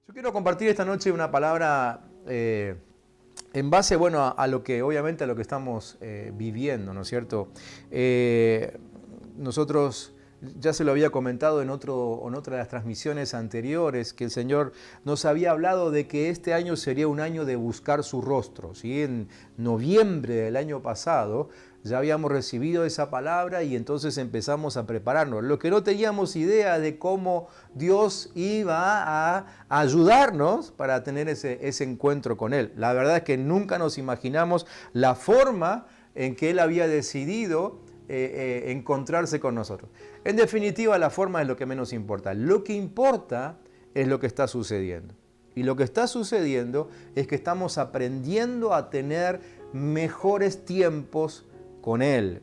Yo quiero compartir esta noche una palabra en base, bueno, a lo que obviamente a lo que estamos viviendo, ¿no es cierto? Nosotros ya se lo había comentado en otra de las transmisiones anteriores, que el Señor nos había hablado de que este año sería un año de buscar su rostro, ¿sí? En noviembre del año pasado ya habíamos recibido esa palabra y entonces empezamos a prepararnos. Lo que no teníamos idea de cómo Dios iba a ayudarnos para tener ese encuentro con Él. La verdad es que nunca nos imaginamos la forma en que Él había decidido encontrarse con nosotros. En definitiva, la forma es lo que menos importa. Lo que importa es lo que está sucediendo. Y lo que está sucediendo es que estamos aprendiendo a tener mejores tiempos con Él,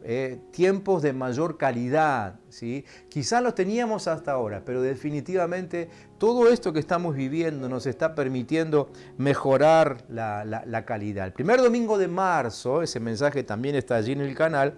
tiempos de mayor calidad, ¿sí? Quizás los teníamos hasta ahora, pero definitivamente todo esto que estamos viviendo nos está permitiendo mejorar la calidad. El primer domingo de marzo, ese mensaje también está allí en el canal,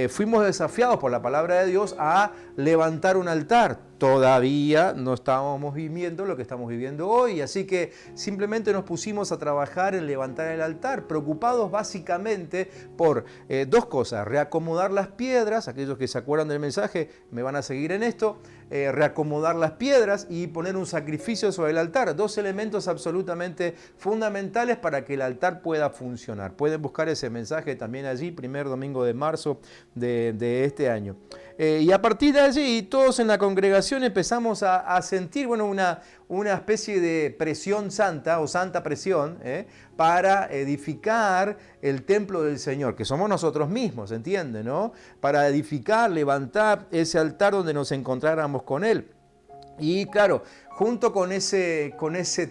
fuimos desafiados por la palabra de Dios a levantar un altar. Todavía no estábamos viviendo lo que estamos viviendo hoy, así que simplemente nos pusimos a trabajar en levantar el altar, preocupados básicamente por dos cosas: reacomodar las piedras. Aquellos que se acuerdan del mensaje me van a seguir en esto. Reacomodar las piedras y poner un sacrificio sobre el altar. Dos elementos absolutamente fundamentales para que el altar pueda funcionar. Pueden buscar ese mensaje también allí, primer domingo de marzo de este año. Y a partir de allí, todos en la congregación empezamos a sentir, bueno, una especie de presión santa o santa presión para edificar el templo del Señor, que somos nosotros mismos, ¿entiende, no? Para edificar, levantar ese altar donde nos encontráramos con Él. Y claro, junto con ese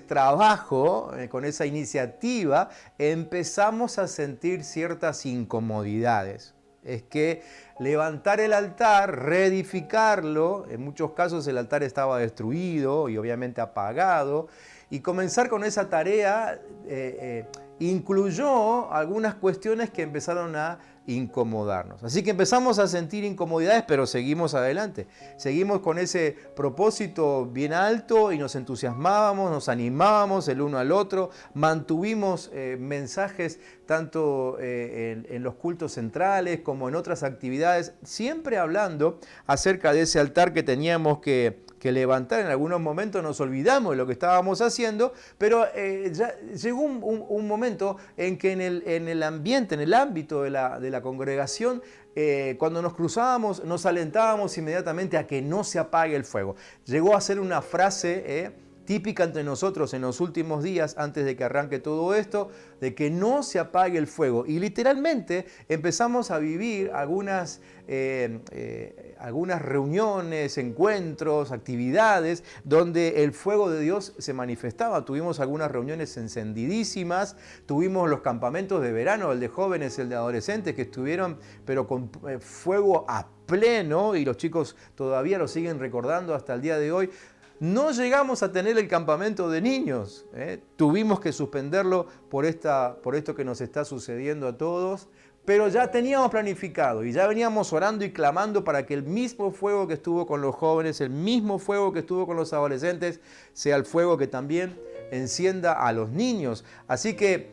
trabajo, con esa iniciativa, empezamos a sentir ciertas incomodidades. Es que levantar el altar, reedificarlo, en muchos casos el altar estaba destruido y obviamente apagado, y comenzar con esa tarea incluyó algunas cuestiones que empezaron a incomodarnos. Así que empezamos a sentir incomodidades, pero seguimos adelante. Seguimos con ese propósito bien alto y nos entusiasmábamos, nos animábamos el uno al otro, mantuvimos mensajes tanto en los cultos centrales como en otras actividades, siempre hablando acerca de ese altar que teníamos que levantar. En algunos momentos nos olvidamos de lo que estábamos haciendo, pero ya llegó un momento en que en el ambiente, en el ámbito de la congregación, cuando nos cruzábamos, nos alentábamos inmediatamente a que no se apague el fuego. Llegó a ser una frase típica entre nosotros en los últimos días, antes de que arranque todo esto, de que no se apague el fuego. Y literalmente empezamos a vivir algunas reuniones, encuentros, actividades, donde el fuego de Dios se manifestaba. Tuvimos algunas reuniones encendidísimas, tuvimos los campamentos de verano, el de jóvenes, el de adolescentes, que estuvieron pero con fuego a pleno, y los chicos todavía lo siguen recordando hasta el día de hoy. No llegamos a tener el campamento de niños, tuvimos que suspenderlo por esto que nos está sucediendo a todos, pero ya teníamos planificado y ya veníamos orando y clamando para que el mismo fuego que estuvo con los jóvenes, el mismo fuego que estuvo con los adolescentes, sea el fuego que también encienda a los niños. Así que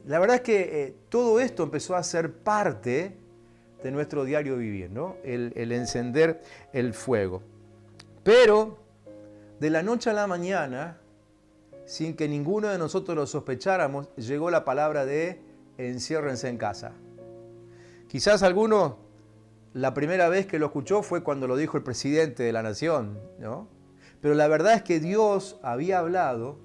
la verdad es que todo esto empezó a ser parte de nuestro diario vivir, ¿no? El encender el fuego. Pero de la noche a la mañana, sin que ninguno de nosotros lo sospecháramos, llegó la palabra de enciérrense en casa. Quizás alguno, la primera vez que lo escuchó fue cuando lo dijo el presidente de la nación, ¿no? Pero la verdad es que Dios había hablado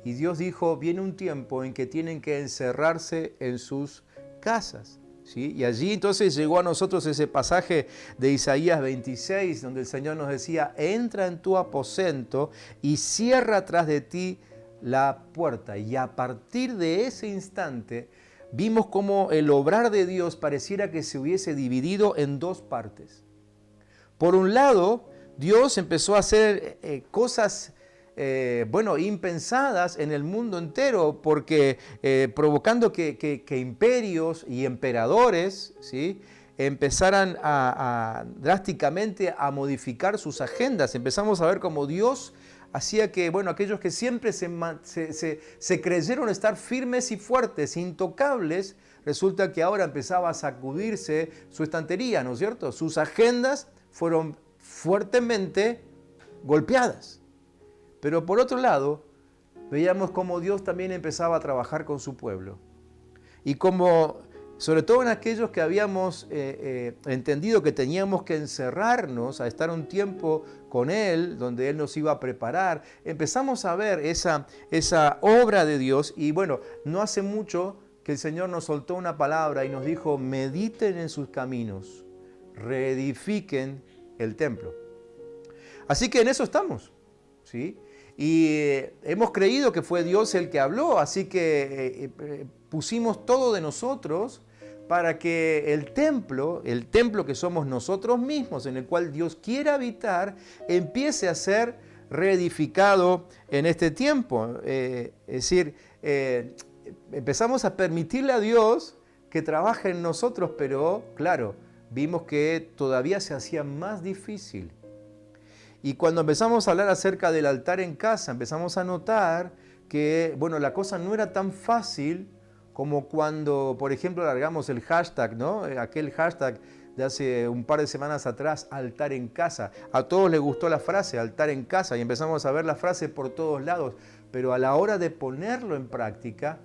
y Dios dijo, viene un tiempo en que tienen que encerrarse en sus casas. ¿Sí? Y allí entonces llegó a nosotros ese pasaje de Isaías 26, donde el Señor nos decía, entra en tu aposento y cierra tras de ti la puerta. Y a partir de ese instante vimos cómo el obrar de Dios pareciera que se hubiese dividido en dos partes. Por un lado, Dios empezó a hacer cosas impensadas en el mundo entero, porque provocando que imperios y emperadores, ¿sí?, empezaran drásticamente a modificar sus agendas. Empezamos a ver cómo Dios hacía que, bueno, aquellos que siempre se creyeron estar firmes y fuertes, intocables, resulta que ahora empezaba a sacudirse su estantería, ¿no es cierto? Sus agendas fueron fuertemente golpeadas. Pero por otro lado, veíamos cómo Dios también empezaba a trabajar con su pueblo. Y como, sobre todo en aquellos que habíamos entendido que teníamos que encerrarnos a estar un tiempo con Él, donde Él nos iba a preparar, empezamos a ver esa obra de Dios. Y bueno, no hace mucho que el Señor nos soltó una palabra y nos dijo: mediten en sus caminos, reedifiquen el templo. Así que en eso estamos, ¿sí? Y hemos creído que fue Dios el que habló, así que pusimos todo de nosotros para que el templo que somos nosotros mismos, en el cual Dios quiere habitar, empiece a ser reedificado en este tiempo. Es decir, empezamos a permitirle a Dios que trabaje en nosotros, pero claro, vimos que todavía se hacía más difícil. Y cuando empezamos a hablar acerca del altar en casa, empezamos a notar que, bueno, la cosa no era tan fácil como cuando, por ejemplo, largamos el hashtag, ¿no? Aquel hashtag de hace un par de semanas atrás, altar en casa. A todos les gustó la frase, altar en casa, y empezamos a ver la frase por todos lados. Pero a la hora de ponerlo en práctica,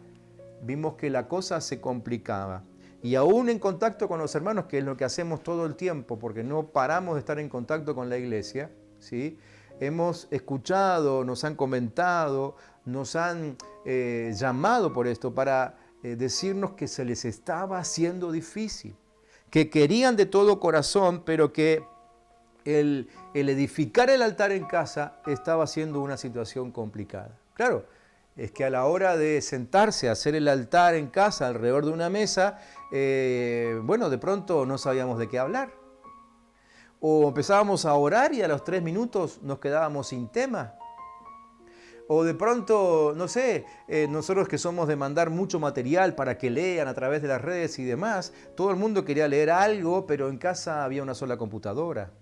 vimos que la cosa se complicaba. Y aún en contacto con los hermanos, que es lo que hacemos todo el tiempo, porque no paramos de estar en contacto con la iglesia, ¿sí? Hemos escuchado, nos han comentado, nos han llamado por esto para decirnos que se les estaba haciendo difícil, que querían de todo corazón, pero que el edificar el altar en casa estaba siendo una situación complicada. Claro, es que a la hora de sentarse a hacer el altar en casa alrededor de una mesa, bueno, de pronto no sabíamos de qué hablar. O empezábamos a orar y a los 3 minutos nos quedábamos sin tema. O de pronto, no sé, nosotros que somos de mandar mucho material para que lean a través de las redes y demás, todo el mundo quería leer algo, pero en casa había una sola computadora.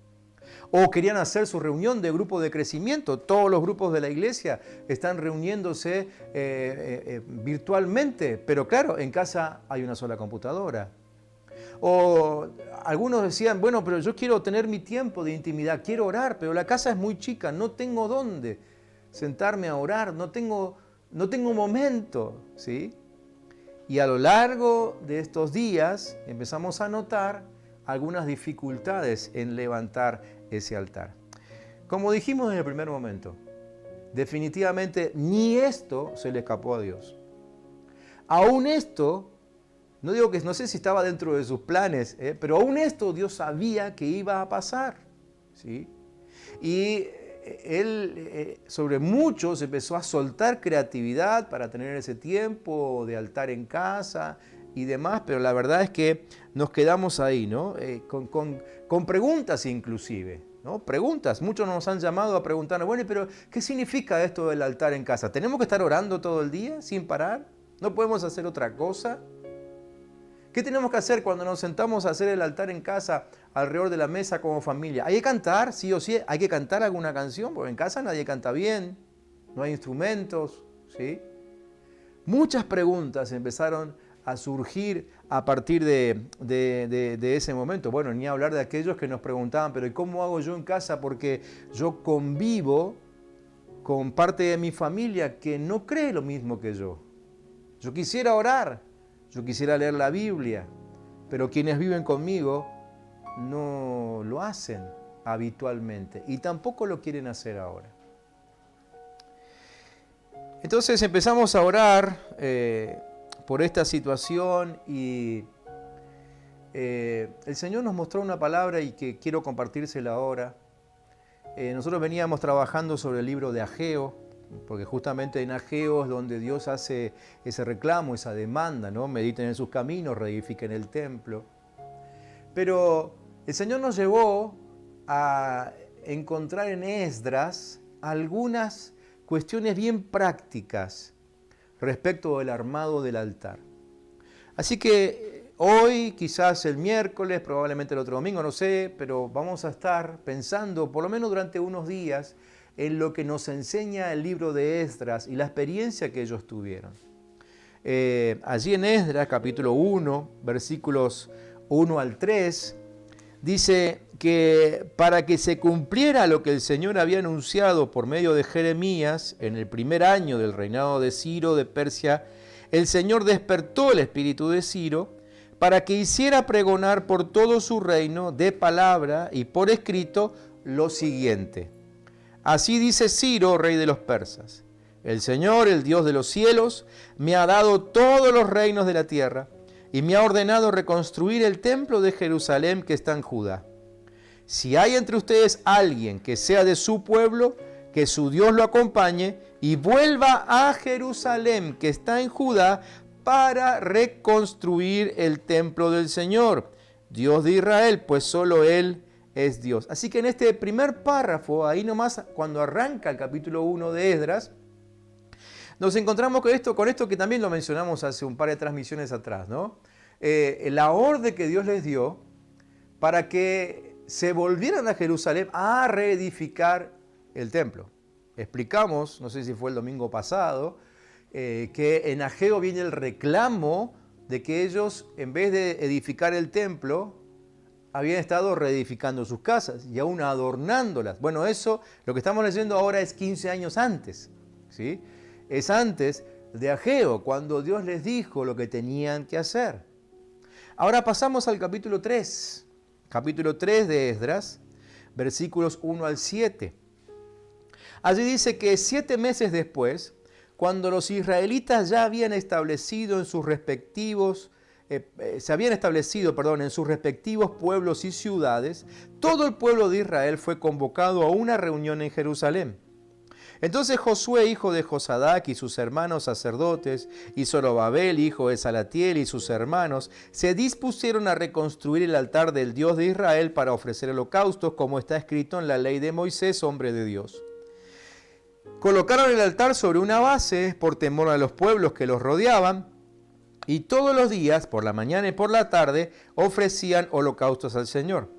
O querían hacer su reunión de grupo de crecimiento. Todos los grupos de la iglesia están reuniéndose virtualmente, pero claro, en casa hay una sola computadora. O algunos decían, bueno, pero yo quiero tener mi tiempo de intimidad, quiero orar, pero la casa es muy chica, no tengo dónde sentarme a orar, no tengo momento, ¿sí? Y a lo largo de estos días empezamos a notar algunas dificultades en levantar ese altar. Como dijimos en el primer momento, definitivamente ni esto se le escapó a Dios. Aún esto, no digo que, no sé si estaba dentro de sus planes, pero aún esto Dios sabía que iba a pasar, ¿sí? Y Él sobre muchos empezó a soltar creatividad para tener ese tiempo de altar en casa y demás, pero la verdad es que nos quedamos ahí, ¿no? Con preguntas inclusive, ¿no? Preguntas, muchos nos han llamado a preguntarnos, bueno, pero ¿qué significa esto del altar en casa? ¿Tenemos que estar orando todo el día sin parar? ¿No podemos hacer otra cosa? ¿Qué tenemos que hacer cuando nos sentamos a hacer el altar en casa alrededor de la mesa como familia? ¿Hay que cantar? Sí o sí, hay que cantar alguna canción, porque en casa nadie canta bien, no hay instrumentos, ¿sí? Muchas preguntas empezaron a surgir a partir de ese momento. Bueno, ni hablar de aquellos que nos preguntaban, pero ¿y cómo hago yo en casa? Porque yo convivo con parte de mi familia que no cree lo mismo que yo. Yo quisiera orar, yo quisiera leer la Biblia, pero quienes viven conmigo no lo hacen habitualmente y tampoco lo quieren hacer ahora. Entonces empezamos a orar por esta situación y el Señor nos mostró una palabra y que quiero compartírsela ahora. Nosotros veníamos trabajando sobre el libro de Ageo, porque justamente en Ageo es donde Dios hace ese reclamo, esa demanda, ¿no? Mediten en sus caminos, reedifiquen el templo. Pero el Señor nos llevó a encontrar en Esdras algunas cuestiones bien prácticas respecto del armado del altar. Así que hoy, quizás el miércoles, probablemente el otro domingo, no sé, pero vamos a estar pensando, por lo menos durante unos días, en lo que nos enseña el libro de Esdras y la experiencia que ellos tuvieron. Allí en Esdras, capítulo 1, versículos 1 al 3, dice que para que se cumpliera lo que el Señor había anunciado por medio de Jeremías en el primer año del reinado de Ciro de Persia, el Señor despertó el espíritu de Ciro para que hiciera pregonar por todo su reino de palabra y por escrito lo siguiente. Así dice Ciro, rey de los persas: el Señor, el Dios de los cielos, me ha dado todos los reinos de la tierra y me ha ordenado reconstruir el templo de Jerusalén que está en Judá. Si hay entre ustedes alguien que sea de su pueblo, que su Dios lo acompañe y vuelva a Jerusalén que está en Judá para reconstruir el templo del Señor, Dios de Israel, pues solo Él es Dios. Así que en este primer párrafo, ahí nomás cuando arranca el capítulo 1 de Esdras, nos encontramos con esto que también lo mencionamos hace un par de transmisiones atrás, ¿no? La orden que Dios les dio para que se volvieran a Jerusalén a reedificar el templo. Explicamos, no sé si fue el domingo pasado, que en Ageo viene el reclamo de que ellos, en vez de edificar el templo, habían estado reedificando sus casas y aún adornándolas. Bueno, eso, lo que estamos leyendo ahora es 15 años antes, ¿sí? Es antes de Ageo, cuando Dios les dijo lo que tenían que hacer. Ahora pasamos al capítulo 3 de Esdras, versículos 1 al 7. Allí dice que 7 meses después, cuando los israelitas ya habían establecido en sus respectivos, en sus respectivos pueblos y ciudades, todo el pueblo de Israel fue convocado a una reunión en Jerusalén. Entonces Josué, hijo de Josadac, y sus hermanos sacerdotes, y Zorobabel, hijo de Salatiel, y sus hermanos, se dispusieron a reconstruir el altar del Dios de Israel para ofrecer holocaustos, como está escrito en la ley de Moisés, hombre de Dios. Colocaron el altar sobre una base por temor a los pueblos que los rodeaban, y todos los días, por la mañana y por la tarde, ofrecían holocaustos al Señor.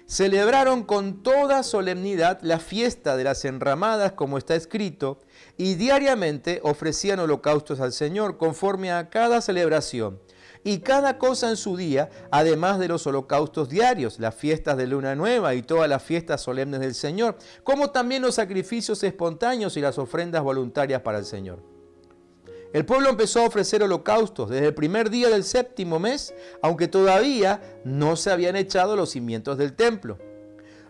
Celebraron con toda solemnidad la fiesta de las enramadas, como está escrito, y diariamente ofrecían holocaustos al Señor, conforme a cada celebración, y cada cosa en su día, además de los holocaustos diarios, las fiestas de Luna Nueva y todas las fiestas solemnes del Señor, como también los sacrificios espontáneos y las ofrendas voluntarias para el Señor. El pueblo empezó a ofrecer holocaustos desde el primer día del 7º mes, aunque todavía no se habían echado los cimientos del templo.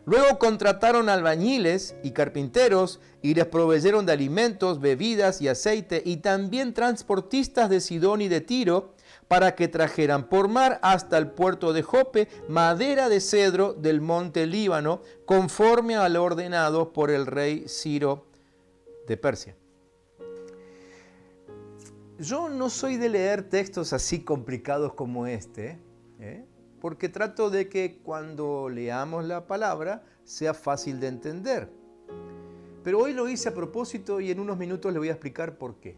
Luego contrataron albañiles y carpinteros y les proveyeron de alimentos, bebidas y aceite, y también transportistas de Sidón y de Tiro para que trajeran por mar hasta el puerto de Jope madera de cedro del monte Líbano, conforme a lo ordenado por el rey Ciro de Persia. Yo no soy de leer textos así complicados como este, porque trato de que cuando leamos la palabra sea fácil de entender. Pero hoy lo hice a propósito y en unos minutos le voy a explicar por qué.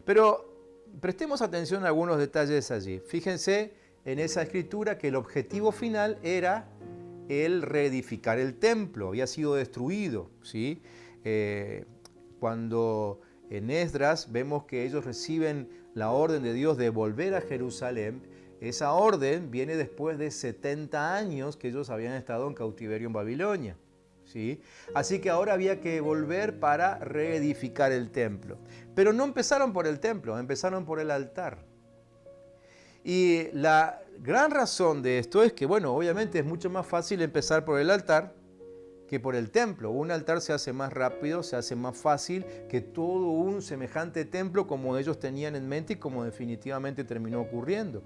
Pero prestemos atención a algunos detalles allí. Fíjense en esa escritura que el objetivo final era el reedificar el templo, había sido destruido, ¿sí? Cuando en Esdras vemos que ellos reciben la orden de Dios de volver a Jerusalén. Esa orden viene después de 70 años que ellos habían estado en cautiverio en Babilonia, ¿sí? Así que ahora había que volver para reedificar el templo. Pero no empezaron por el templo, empezaron por el altar. Y la gran razón de esto es que, bueno, obviamente es mucho más fácil empezar por el altar que por el templo. Un altar se hace más rápido, se hace más fácil que todo un semejante templo como ellos tenían en mente y como definitivamente terminó ocurriendo.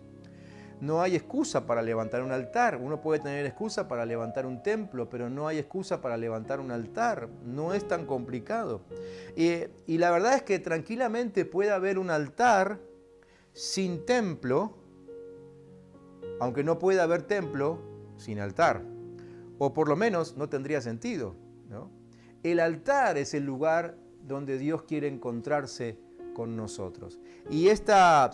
No hay excusa para levantar un altar. Uno puede tener excusa para levantar un templo, pero no hay excusa para levantar un altar. No es tan complicado. Y la verdad es que tranquilamente puede haber un altar sin templo, aunque no puede haber templo sin altar. O por lo menos no tendría sentido, ¿no? El altar es el lugar donde Dios quiere encontrarse con nosotros. Y esta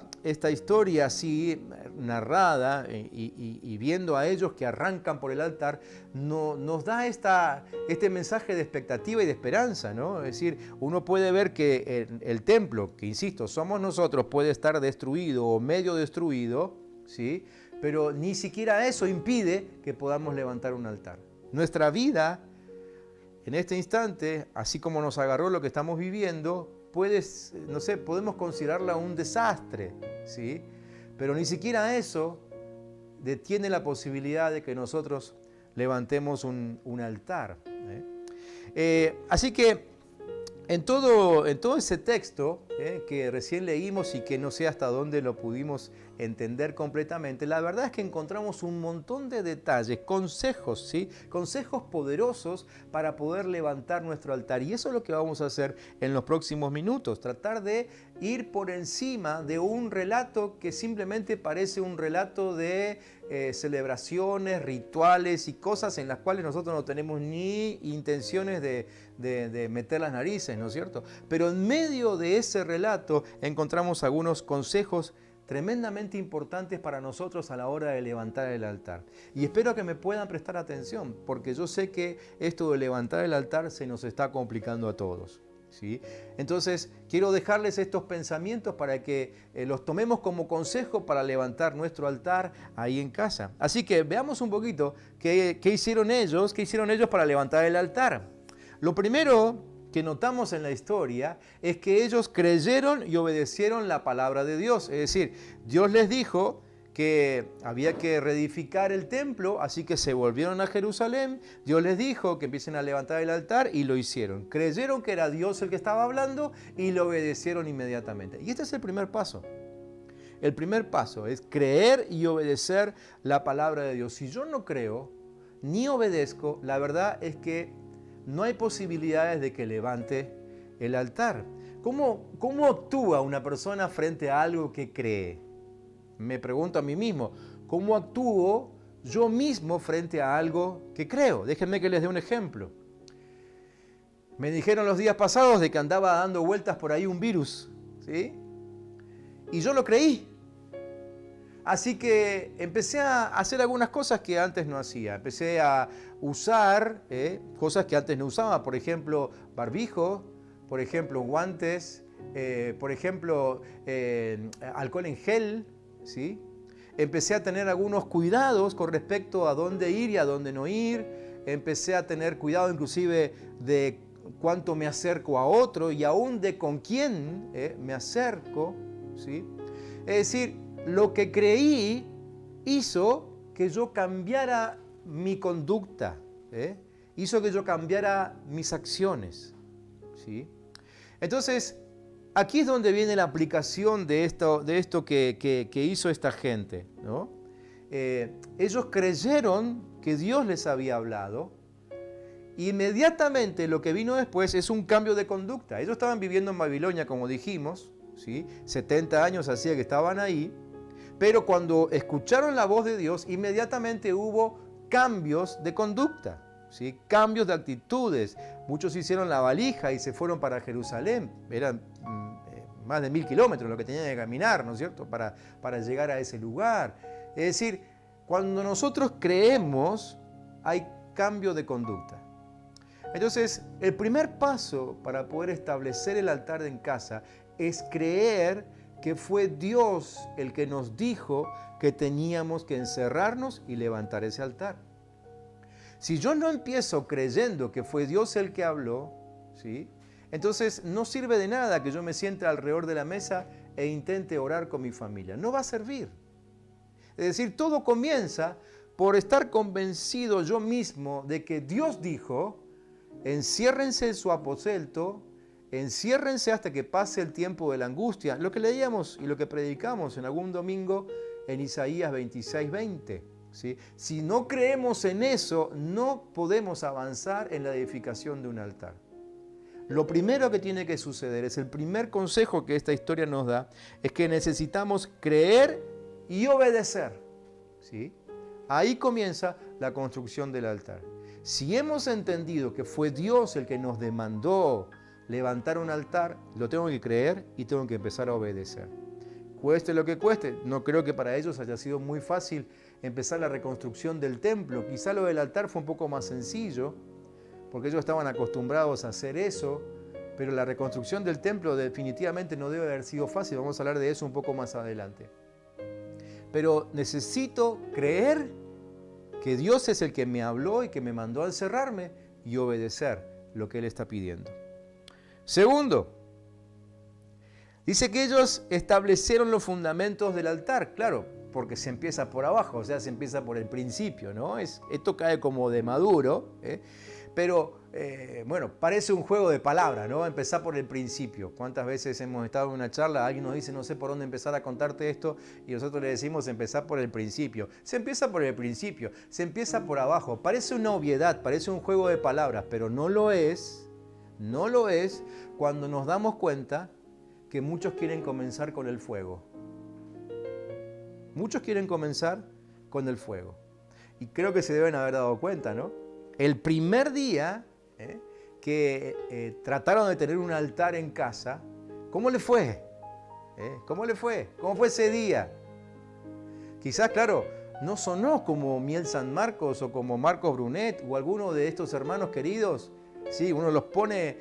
historia así narrada y viendo a ellos que arrancan por el altar, nos da este mensaje de expectativa y de esperanza, ¿no? Es decir, uno puede ver que el templo, que insisto, somos nosotros, puede estar destruido o medio destruido, ¿sí? Pero ni siquiera eso impide que podamos levantar un altar. Nuestra vida, en este instante, así como nos agarró lo que estamos viviendo, podemos considerarla un desastre, ¿sí? Pero ni siquiera eso detiene la posibilidad de que nosotros levantemos un altar. Así que en todo ese texto que recién leímos y que no sé hasta dónde lo pudimos entender completamente, la verdad es que encontramos un montón de detalles, consejos, ¿sí? Consejos poderosos para poder levantar nuestro altar. Y eso es lo que vamos a hacer en los próximos minutos, tratar de ir por encima de un relato que simplemente parece un relato de celebraciones, rituales y cosas en las cuales nosotros no tenemos ni intenciones de meter las narices, ¿no es cierto? Pero en medio de ese relato encontramos algunos consejos tremendamente importantes para nosotros a la hora de levantar el altar. Y espero que me puedan prestar atención, porque yo sé que esto de levantar el altar se nos está complicando a todos, ¿sí? Entonces, quiero dejarles estos pensamientos para que los tomemos como consejo para levantar nuestro altar ahí en casa. Así que veamos un poquito qué hicieron ellos para levantar el altar. Lo primero que notamos en la historia es que ellos creyeron y obedecieron la palabra de Dios. Es decir, Dios les dijo que había que reedificar el templo, así que se volvieron a Jerusalén. Dios les dijo que empiecen a levantar el altar y lo hicieron. Creyeron que era Dios el que estaba hablando y lo obedecieron inmediatamente. Y este es el primer paso. El primer paso es creer y obedecer la palabra de Dios. Si yo no creo ni obedezco, la verdad es que no hay posibilidades de que levante el altar. ¿Cómo actúa una persona frente a algo que cree? Me pregunto a mí mismo, ¿cómo actúo yo mismo frente a algo que creo? Déjenme que les dé un ejemplo. Me dijeron los días pasados de que andaba dando vueltas por ahí un virus, ¿sí? Y yo lo creí. Así que empecé a hacer algunas cosas que antes no hacía. Empecé a usar cosas que antes no usaba. Por ejemplo, barbijo, por ejemplo, guantes, por ejemplo, alcohol en gel, ¿sí? Empecé a tener algunos cuidados con respecto a dónde ir y a dónde no ir. Empecé a tener cuidado inclusive de cuánto me acerco a otro y aún de con quién me acerco, ¿sí? Es decir, lo que creí hizo que yo cambiara mi conducta, hizo que yo cambiara mis acciones, ¿sí? Entonces, aquí es donde viene la aplicación de esto que hizo esta gente, ¿no? Ellos creyeron que Dios les había hablado. Inmediatamente lo que vino después es un cambio de conducta. Ellos estaban viviendo en Babilonia, como dijimos, ¿sí? 70 años hacía que estaban ahí. Pero cuando escucharon la voz de Dios, inmediatamente hubo cambios de conducta, ¿sí? Cambios de actitudes. Muchos hicieron la valija y se fueron para Jerusalén. Eran más de 1000 kilómetros lo que tenían que caminar, ¿no es cierto?, para llegar a ese lugar. Es decir, cuando nosotros creemos, hay cambio de conducta. Entonces, el primer paso para poder establecer el altar en casa es creer que fue Dios el que nos dijo que teníamos que encerrarnos y levantar ese altar. Si yo no empiezo creyendo que fue Dios el que habló, ¿sí?, entonces no sirve de nada que yo me siente alrededor de la mesa e intente orar con mi familia. No va a servir. Es decir, todo comienza por estar convencido yo mismo de que Dios dijo: enciérrense en su aposento, enciérrense hasta que pase el tiempo de la angustia. Lo que leíamos y lo que predicamos en algún domingo en Isaías 26:20. ¿Sí? Si no creemos en eso, no podemos avanzar en la edificación de un altar. Lo primero que tiene que suceder, es el primer consejo que esta historia nos da, es que necesitamos creer y obedecer, ¿sí? Ahí comienza la construcción del altar. Si hemos entendido que fue Dios el que nos demandó levantar un altar, lo tengo que creer y tengo que empezar a obedecer. Cueste lo que cueste, no creo que para ellos haya sido muy fácil empezar la reconstrucción del templo. Quizá lo del altar fue un poco más sencillo, porque ellos estaban acostumbrados a hacer eso, pero la reconstrucción del templo definitivamente no debe haber sido fácil. Vamos a hablar de eso un poco más adelante. Pero necesito creer que Dios es el que me habló y que me mandó a encerrarme y obedecer lo que Él está pidiendo. Segundo, dice que ellos establecieron los fundamentos del altar. Claro, porque se empieza por abajo, o sea, se empieza por el principio, ¿no? Esto cae como de maduro, pero bueno, parece un juego de palabras, ¿no? Empezar por el principio. ¿Cuántas veces hemos estado en una charla, alguien nos dice, no sé por dónde empezar a contarte esto, y nosotros le decimos empezar por el principio? Se empieza por el principio, se empieza por abajo. Parece una obviedad, parece un juego de palabras, pero no lo es cuando nos damos cuenta que muchos quieren comenzar con el fuego. Muchos quieren comenzar con el fuego. Y creo que se deben haber dado cuenta, ¿no? El primer día que trataron de tener un altar en casa, ¿cómo le fue? ¿Cómo le fue? ¿Cómo fue ese día? Quizás, claro, no sonó como Miel San Marcos o como Marcos Brunet o alguno de estos hermanos queridos. Sí, uno los pone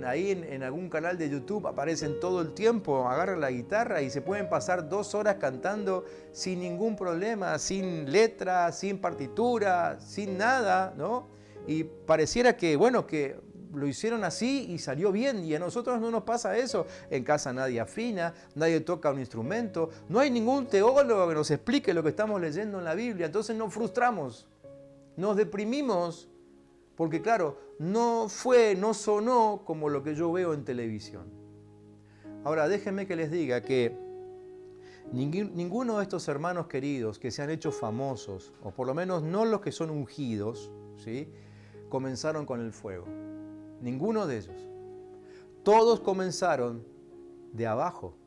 ahí en algún canal de YouTube, aparecen todo el tiempo, agarran la guitarra y se pueden pasar 2 horas cantando sin ningún problema, sin letra, sin partitura, sin nada, ¿no? Y pareciera que, bueno, que lo hicieron así y salió bien, y a nosotros no nos pasa eso. En casa nadie afina, nadie toca un instrumento, no hay ningún teólogo que nos explique lo que estamos leyendo en la Biblia, entonces nos frustramos, nos deprimimos. Porque claro, no sonó como lo que yo veo en televisión. Ahora, déjenme que les diga que ninguno de estos hermanos queridos que se han hecho famosos, o por lo menos no los que son ungidos, ¿sí?, comenzaron con el fuego. Ninguno de ellos. Todos comenzaron de abajo.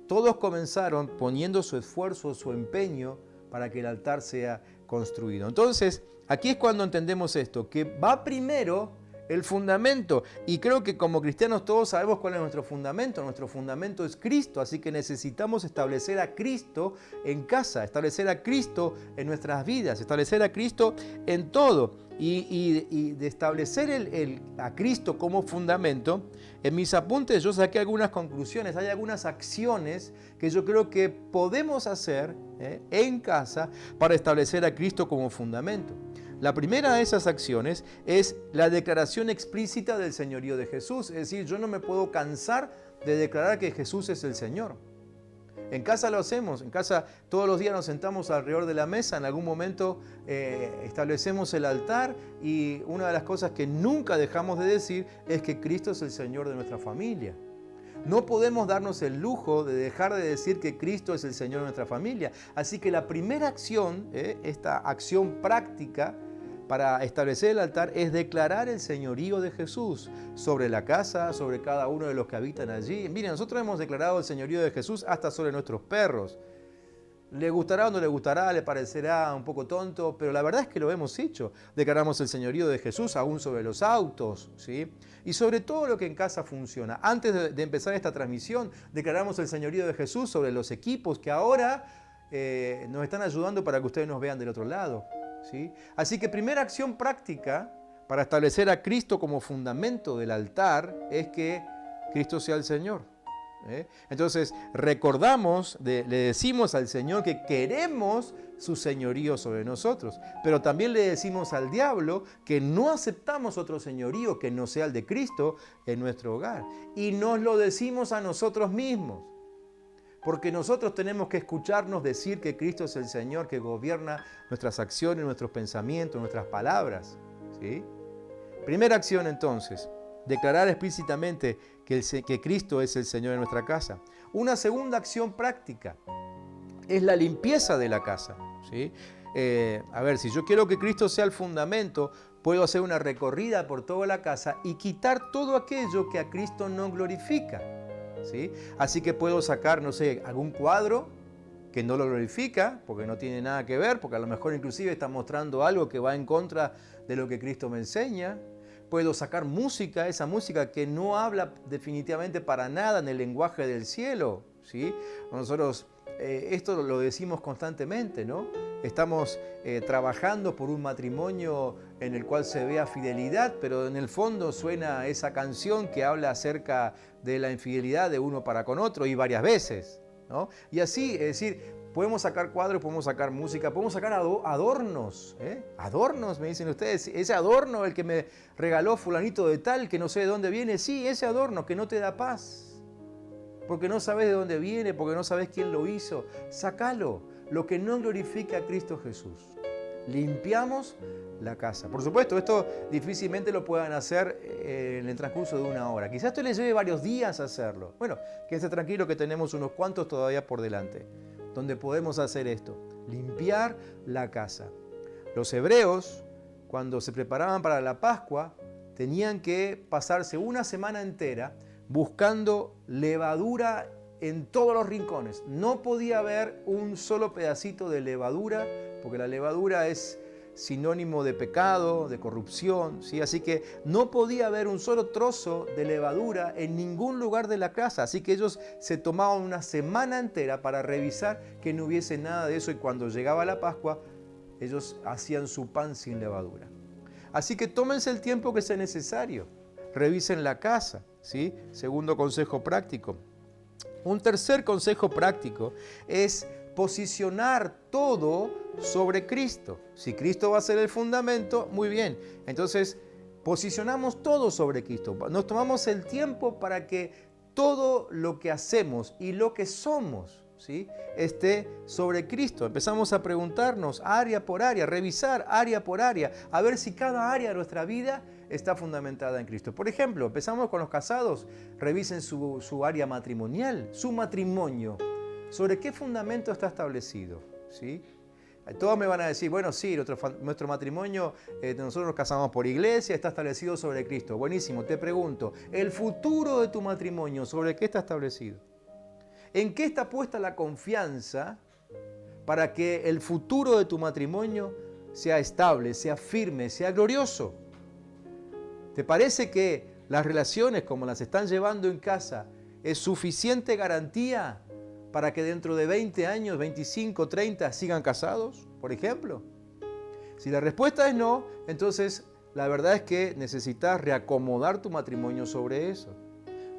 Todos comenzaron poniendo su esfuerzo, su empeño para que el altar sea construido. Entonces, aquí es cuando entendemos esto, que va primero el fundamento. Y creo que como cristianos todos sabemos cuál es nuestro fundamento. Nuestro fundamento es Cristo, así que necesitamos establecer a Cristo en casa, establecer a Cristo en nuestras vidas, establecer a Cristo en todo. Y de establecer a Cristo como fundamento, en mis apuntes yo saqué algunas conclusiones, hay algunas acciones que yo creo que podemos hacer en casa para establecer a Cristo como fundamento. La primera de esas acciones es la declaración explícita del señorío de Jesús, es decir, yo no me puedo cansar de declarar que Jesús es el Señor. En casa lo hacemos, en casa todos los días nos sentamos alrededor de la mesa, en algún momento establecemos el altar y una de las cosas que nunca dejamos de decir es que Cristo es el Señor de nuestra familia. No podemos darnos el lujo de dejar de decir que Cristo es el Señor de nuestra familia. Así que la primera acción, esta acción práctica para establecer el altar es declarar el señorío de Jesús sobre la casa, sobre cada uno de los que habitan allí. Miren, nosotros hemos declarado el señorío de Jesús hasta sobre nuestros perros. Le gustará o no le gustará, le parecerá un poco tonto, pero la verdad es que lo hemos hecho. Declaramos el señorío de Jesús aún sobre los autos, ¿sí? Y sobre todo lo que en casa funciona. Antes de empezar esta transmisión, declaramos el señorío de Jesús sobre los equipos que ahora nos están ayudando para que ustedes nos vean del otro lado, ¿sí? Así que primera acción práctica para establecer a Cristo como fundamento del altar es que Cristo sea el Señor. Entonces recordamos, le decimos al Señor que queremos su señorío sobre nosotros, pero también le decimos al diablo que no aceptamos otro señorío que no sea el de Cristo en nuestro hogar. Y nos lo decimos a nosotros mismos, porque nosotros tenemos que escucharnos decir que Cristo es el Señor que gobierna nuestras acciones, nuestros pensamientos, nuestras palabras, ¿sí? Primera acción entonces, declarar explícitamente que Cristo es el Señor de nuestra casa. Una segunda acción práctica es la limpieza de la casa, ¿sí? A ver, si yo quiero que Cristo sea el fundamento, puedo hacer una recorrida por toda la casa y quitar todo aquello que a Cristo no glorifica, ¿sí? Así que puedo sacar, no sé, algún cuadro que no lo glorifica, porque no tiene nada que ver, porque a lo mejor inclusive está mostrando algo que va en contra de lo que Cristo me enseña. puedo sacar música, esa música que no habla definitivamente para nada en el lenguaje del cielo, ¿sí? Nosotros esto lo decimos constantemente, ¿no? Estamos trabajando por un matrimonio en el cual se vea fidelidad, pero en el fondo suena esa canción que habla acerca de la infidelidad de uno para con otro y varias veces, ¿no? Y así, es decir, podemos sacar cuadros, podemos sacar música, podemos sacar adornos, ¿eh? Adornos, me dicen ustedes, ese adorno, el que me regaló fulanito de tal, que no sé de dónde viene, sí, ese adorno que no te da paz. Porque no sabes de dónde viene, porque no sabes quién lo hizo. Sácalo, lo que no glorifica a Cristo Jesús. Limpiamos la casa. Por supuesto, esto difícilmente lo puedan hacer en el transcurso de una hora. Quizás esto les lleve varios días hacerlo. Bueno, quédense tranquilo que tenemos unos cuantos todavía por delante, donde podemos hacer esto. Limpiar la casa. Los hebreos, cuando se preparaban para la Pascua, tenían que pasarse una semana entera buscando levadura en todos los rincones. No podía haber un solo pedacito de levadura, porque la levadura es sinónimo de pecado, de corrupción, ¿sí? Así que no podía haber un solo trozo de levadura en ningún lugar de la casa. Así que ellos se tomaban una semana entera para revisar que no hubiese nada de eso, y cuando llegaba la Pascua, ellos hacían su pan sin levadura. Así que tómense el tiempo que sea necesario. Revisen la casa, ¿sí? Segundo consejo práctico. Un tercer consejo práctico es posicionar todo sobre Cristo. Si Cristo va a ser el fundamento, muy bien. Entonces, posicionamos todo sobre Cristo. Nos tomamos el tiempo para que todo lo que hacemos y lo que somos, ¿sí?, esté sobre Cristo. Empezamos a preguntarnos área por área, revisar área por área, a ver si cada área de nuestra vida está fundamentada en Cristo. Por ejemplo, empezamos con los casados. Revisen su área matrimonial, su matrimonio. ¿Sobre qué fundamento está establecido? ¿Sí? Todos me van a decir, bueno, sí, nuestro matrimonio, nosotros nos casamos por iglesia, está establecido sobre Cristo. Buenísimo, te pregunto, ¿el futuro de tu matrimonio sobre qué está establecido? ¿En qué está puesta la confianza para que el futuro de tu matrimonio sea estable, sea firme, sea glorioso? ¿Te parece que las relaciones como las están llevando en casa es suficiente garantía para que dentro de 20 años, 25, 30 sigan casados, por ejemplo? Si la respuesta es no, entonces la verdad es que necesitas reacomodar tu matrimonio sobre eso.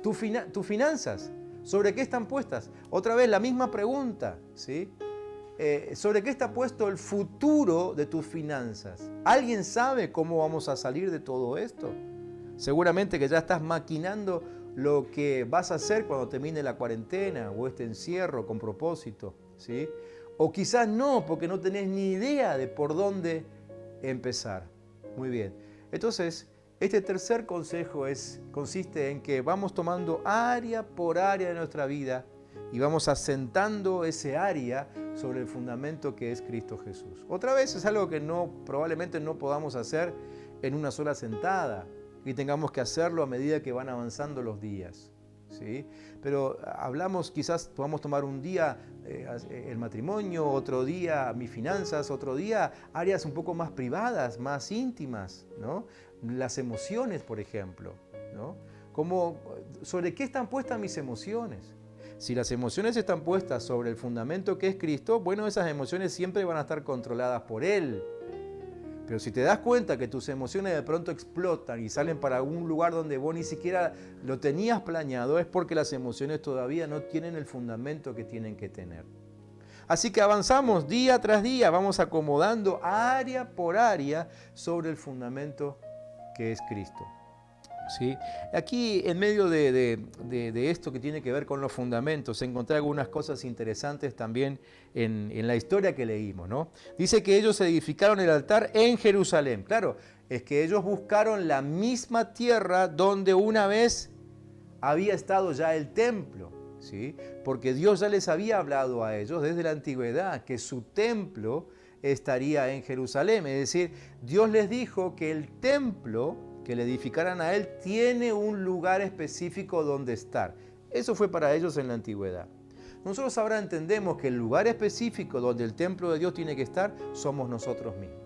Tus finanzas, ¿sobre qué están puestas? Otra vez la misma pregunta, ¿sí? ¿Sobre qué está puesto el futuro de tus finanzas? ¿Alguien sabe cómo vamos a salir de todo esto? Seguramente que ya estás maquinando lo que vas a hacer cuando termine la cuarentena o este encierro con propósito, ¿sí? O quizás no, porque no tenés ni idea de por dónde empezar. Muy bien. Entonces, este tercer consejo consiste en que vamos tomando área por área de nuestra vida y vamos asentando ese área sobre el fundamento que es Cristo Jesús. Otra vez es algo que probablemente no podamos hacer en una sola sentada y tengamos que hacerlo a medida que van avanzando los días, ¿sí? Pero hablamos, quizás podamos tomar un día el matrimonio, otro día mis finanzas, otro día áreas un poco más privadas, más íntimas, ¿no? Las emociones, por ejemplo, ¿no? ¿Sobre qué están puestas mis emociones? Si las emociones están puestas sobre el fundamento que es Cristo, bueno, esas emociones siempre van a estar controladas por Él. Pero si te das cuenta que tus emociones de pronto explotan y salen para un lugar donde vos ni siquiera lo tenías planeado, es porque las emociones todavía no tienen el fundamento que tienen que tener. Así que avanzamos día tras día, vamos acomodando área por área sobre el fundamento que es Cristo. ¿Sí? Aquí, en medio de esto que tiene que ver con los fundamentos, encontré algunas cosas interesantes también en la historia que leímos, ¿no? Dice que ellos edificaron el altar en Jerusalén. Claro, es que ellos buscaron la misma tierra donde una vez había estado ya el templo, ¿sí? Porque Dios ya les había hablado a ellos desde la antigüedad que su templo estaría en Jerusalén. Es decir, Dios les dijo que el templo que le edificaran a Él tiene un lugar específico donde estar. Eso fue para ellos en la antigüedad. Nosotros ahora entendemos que el lugar específico donde el templo de Dios tiene que estar somos nosotros mismos.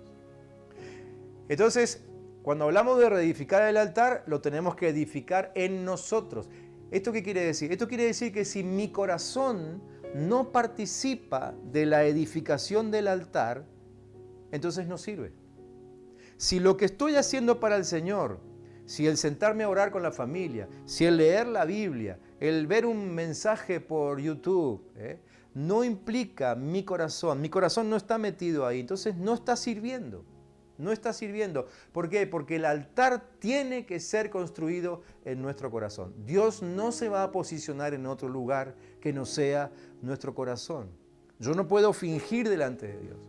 Entonces, Cuando hablamos de reedificar el altar, lo tenemos que edificar en nosotros. ¿Esto qué quiere decir? Esto quiere decir que si mi corazón no participa de la edificación del altar, entonces no sirve. Si lo que estoy haciendo para el Señor, si el sentarme a orar con la familia, si el leer la Biblia, el ver un mensaje por YouTube, no implica mi corazón no está metido ahí, entonces no está sirviendo. No está sirviendo. ¿Por qué? Porque el altar tiene que ser construido en nuestro corazón. Dios no se va a posicionar en otro lugar que no sea nuestro corazón. Yo no puedo fingir delante de Dios.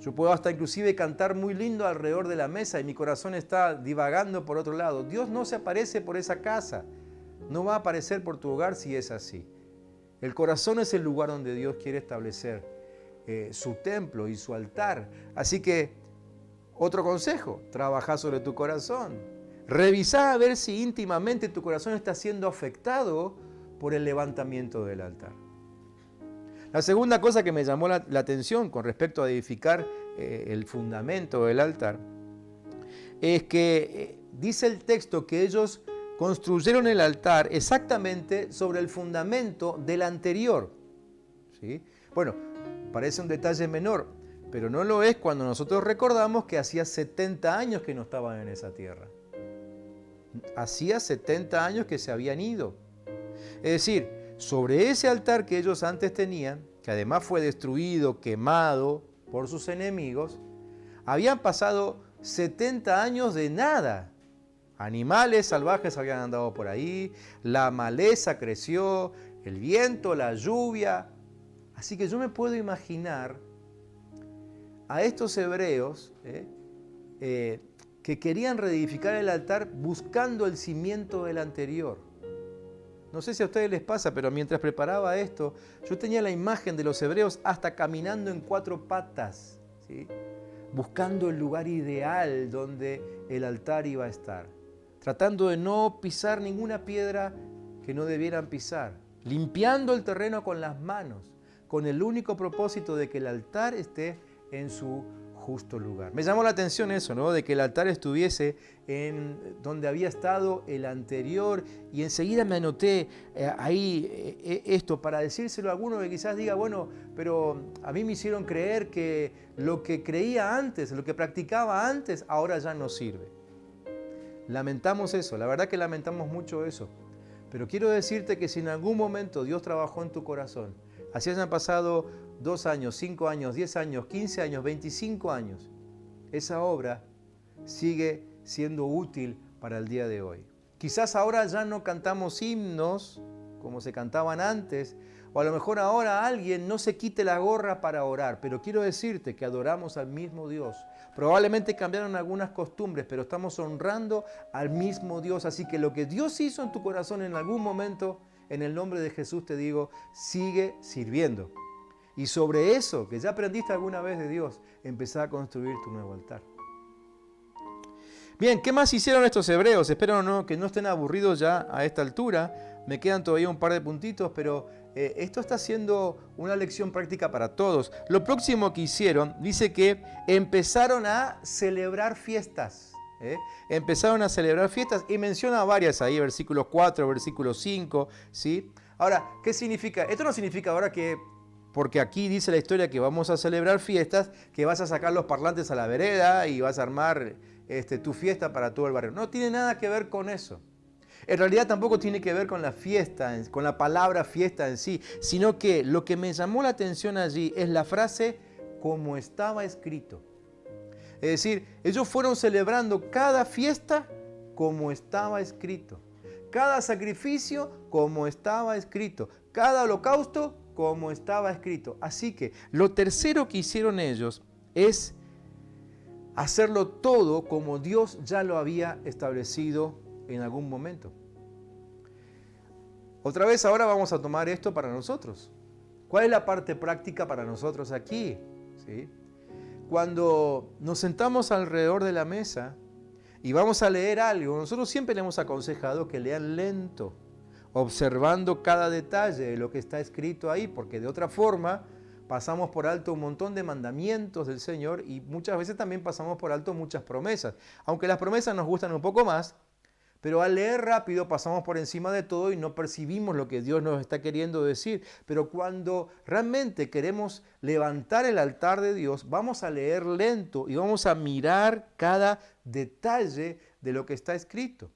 Yo puedo hasta inclusive cantar muy lindo alrededor de la mesa y mi corazón está divagando por otro lado. Dios no se aparece por esa casa. No va a aparecer por tu hogar si es así. El corazón es el lugar donde Dios quiere establecer su templo y su altar. Así que otro consejo, trabaja sobre tu corazón. Revisá a ver si íntimamente tu corazón está siendo afectado por el levantamiento del altar. La segunda cosa que me llamó la atención con respecto a edificar el fundamento del altar es que dice el texto que ellos construyeron el altar exactamente sobre el fundamento del anterior. ¿Sí? Bueno, parece un detalle menor, pero no lo es cuando nosotros recordamos que hacía 70 años que no estaban en esa tierra. Hacía 70 años que se habían ido. Es decir, sobre ese altar que ellos antes tenían, que además fue destruido, quemado por sus enemigos, habían pasado 70 años de nada. Animales salvajes habían andado por ahí, la maleza creció, el viento, la lluvia. Así que yo me puedo imaginar a estos hebreos que querían reedificar el altar buscando el cimiento del anterior. No sé si a ustedes les pasa, pero mientras preparaba esto, yo tenía la imagen de los hebreos hasta caminando en 4 patas, ¿sí? Buscando el lugar ideal donde el altar iba a estar, tratando de no pisar ninguna piedra que no debieran pisar, limpiando el terreno con las manos, con el único propósito de que el altar esté en su justo lugar. Me llamó la atención eso, ¿no? De que el altar estuviese en donde había estado el anterior, y enseguida me anoté ahí esto para decírselo a alguno que quizás diga, bueno, pero a mí me hicieron creer que lo que creía antes, lo que practicaba antes, ahora ya no sirve. Lamentamos eso, la verdad que lamentamos mucho eso. Pero quiero decirte que si en algún momento Dios trabajó en tu corazón, así hayan pasado 2 años, 5 años, 10 años, 15 años, 25 años, esa obra sigue siendo útil para el día de hoy. Quizás ahora ya no cantamos himnos como se cantaban antes, o a lo mejor ahora alguien no se quite la gorra para orar, pero quiero decirte que adoramos al mismo Dios. Probablemente cambiaron algunas costumbres, pero estamos honrando al mismo Dios. Así que lo que Dios hizo en tu corazón en algún momento, en el nombre de Jesús te digo, sigue sirviendo. Y sobre eso que ya aprendiste alguna vez de Dios, empezá a construir tu nuevo altar. Bien, ¿qué más hicieron estos hebreos? Espero que no estén aburridos ya a esta altura. Me quedan todavía un par de puntitos, pero esto está siendo una lección práctica para todos. Lo próximo que hicieron, dice que empezaron a celebrar fiestas. Empezaron a celebrar fiestas y menciona varias ahí, versículo 4, versículo 5. ¿Sí? Ahora, ¿qué significa? Esto no significa ahora que, porque aquí dice la historia que vamos a celebrar fiestas, que vas a sacar los parlantes a la vereda y vas a armar tu fiesta para todo el barrio. No tiene nada que ver con eso. En realidad tampoco tiene que ver con la fiesta, con la palabra fiesta en sí, sino que lo que me llamó la atención allí es la frase como estaba escrito. Es decir, ellos fueron celebrando cada fiesta como estaba escrito, cada sacrificio como estaba escrito, cada holocausto como estaba escrito. Así que lo tercero que hicieron ellos es hacerlo todo como Dios ya lo había establecido en algún momento. Otra vez ahora vamos a tomar esto para nosotros. ¿Cuál es la parte práctica para nosotros aquí? ¿Sí? Cuando nos sentamos alrededor de la mesa y vamos a leer algo, nosotros siempre le hemos aconsejado que lean lento, observando cada detalle de lo que está escrito ahí, porque de otra forma pasamos por alto un montón de mandamientos del Señor y muchas veces también pasamos por alto muchas promesas. Aunque las promesas nos gustan un poco más, pero al leer rápido pasamos por encima de todo y no percibimos lo que Dios nos está queriendo decir. Pero cuando realmente queremos levantar el altar de Dios, vamos a leer lento y vamos a mirar cada detalle de lo que está escrito.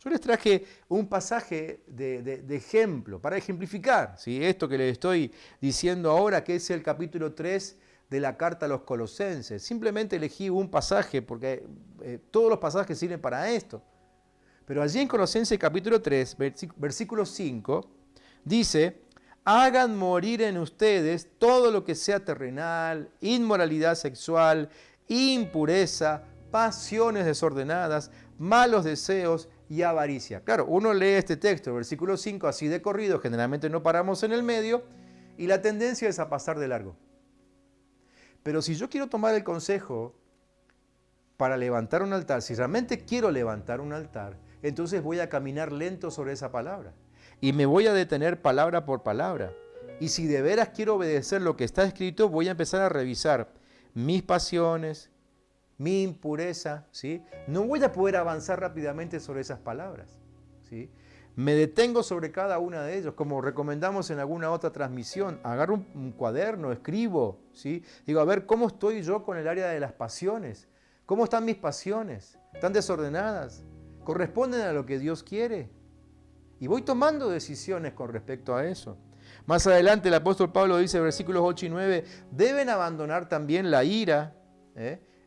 Yo les traje un pasaje de ejemplo para ejemplificar, ¿sí? Esto que les estoy diciendo ahora, que es el capítulo 3 de la carta a los Colosenses. Simplemente elegí un pasaje porque todos los pasajes sirven para esto. Pero allí en Colosenses capítulo 3, versículo 5, dice: hagan morir en ustedes todo lo que sea terrenal, inmoralidad sexual, impureza, pasiones desordenadas, malos deseos y avaricia. Claro, uno lee este texto, versículo 5, así de corrido, generalmente no paramos en el medio, y la tendencia es a pasar de largo. Pero si yo quiero tomar el consejo para levantar un altar, si realmente quiero levantar un altar, entonces voy a caminar lento sobre esa palabra y me voy a detener palabra por palabra. Y si de veras quiero obedecer lo que está escrito, voy a empezar a revisar mis pasiones, mi impureza, ¿sí? No voy a poder avanzar rápidamente sobre esas palabras, ¿sí? Me detengo sobre cada una de ellos, como recomendamos en alguna otra transmisión. Agarro un cuaderno, escribo, ¿sí? Digo, a ver, ¿cómo estoy yo con el área de las pasiones? ¿Cómo están mis pasiones? ¿Están desordenadas? ¿Corresponden a lo que Dios quiere? Y voy tomando decisiones con respecto a eso. Más adelante el apóstol Pablo dice, versículos 8 y 9, deben abandonar también la ira,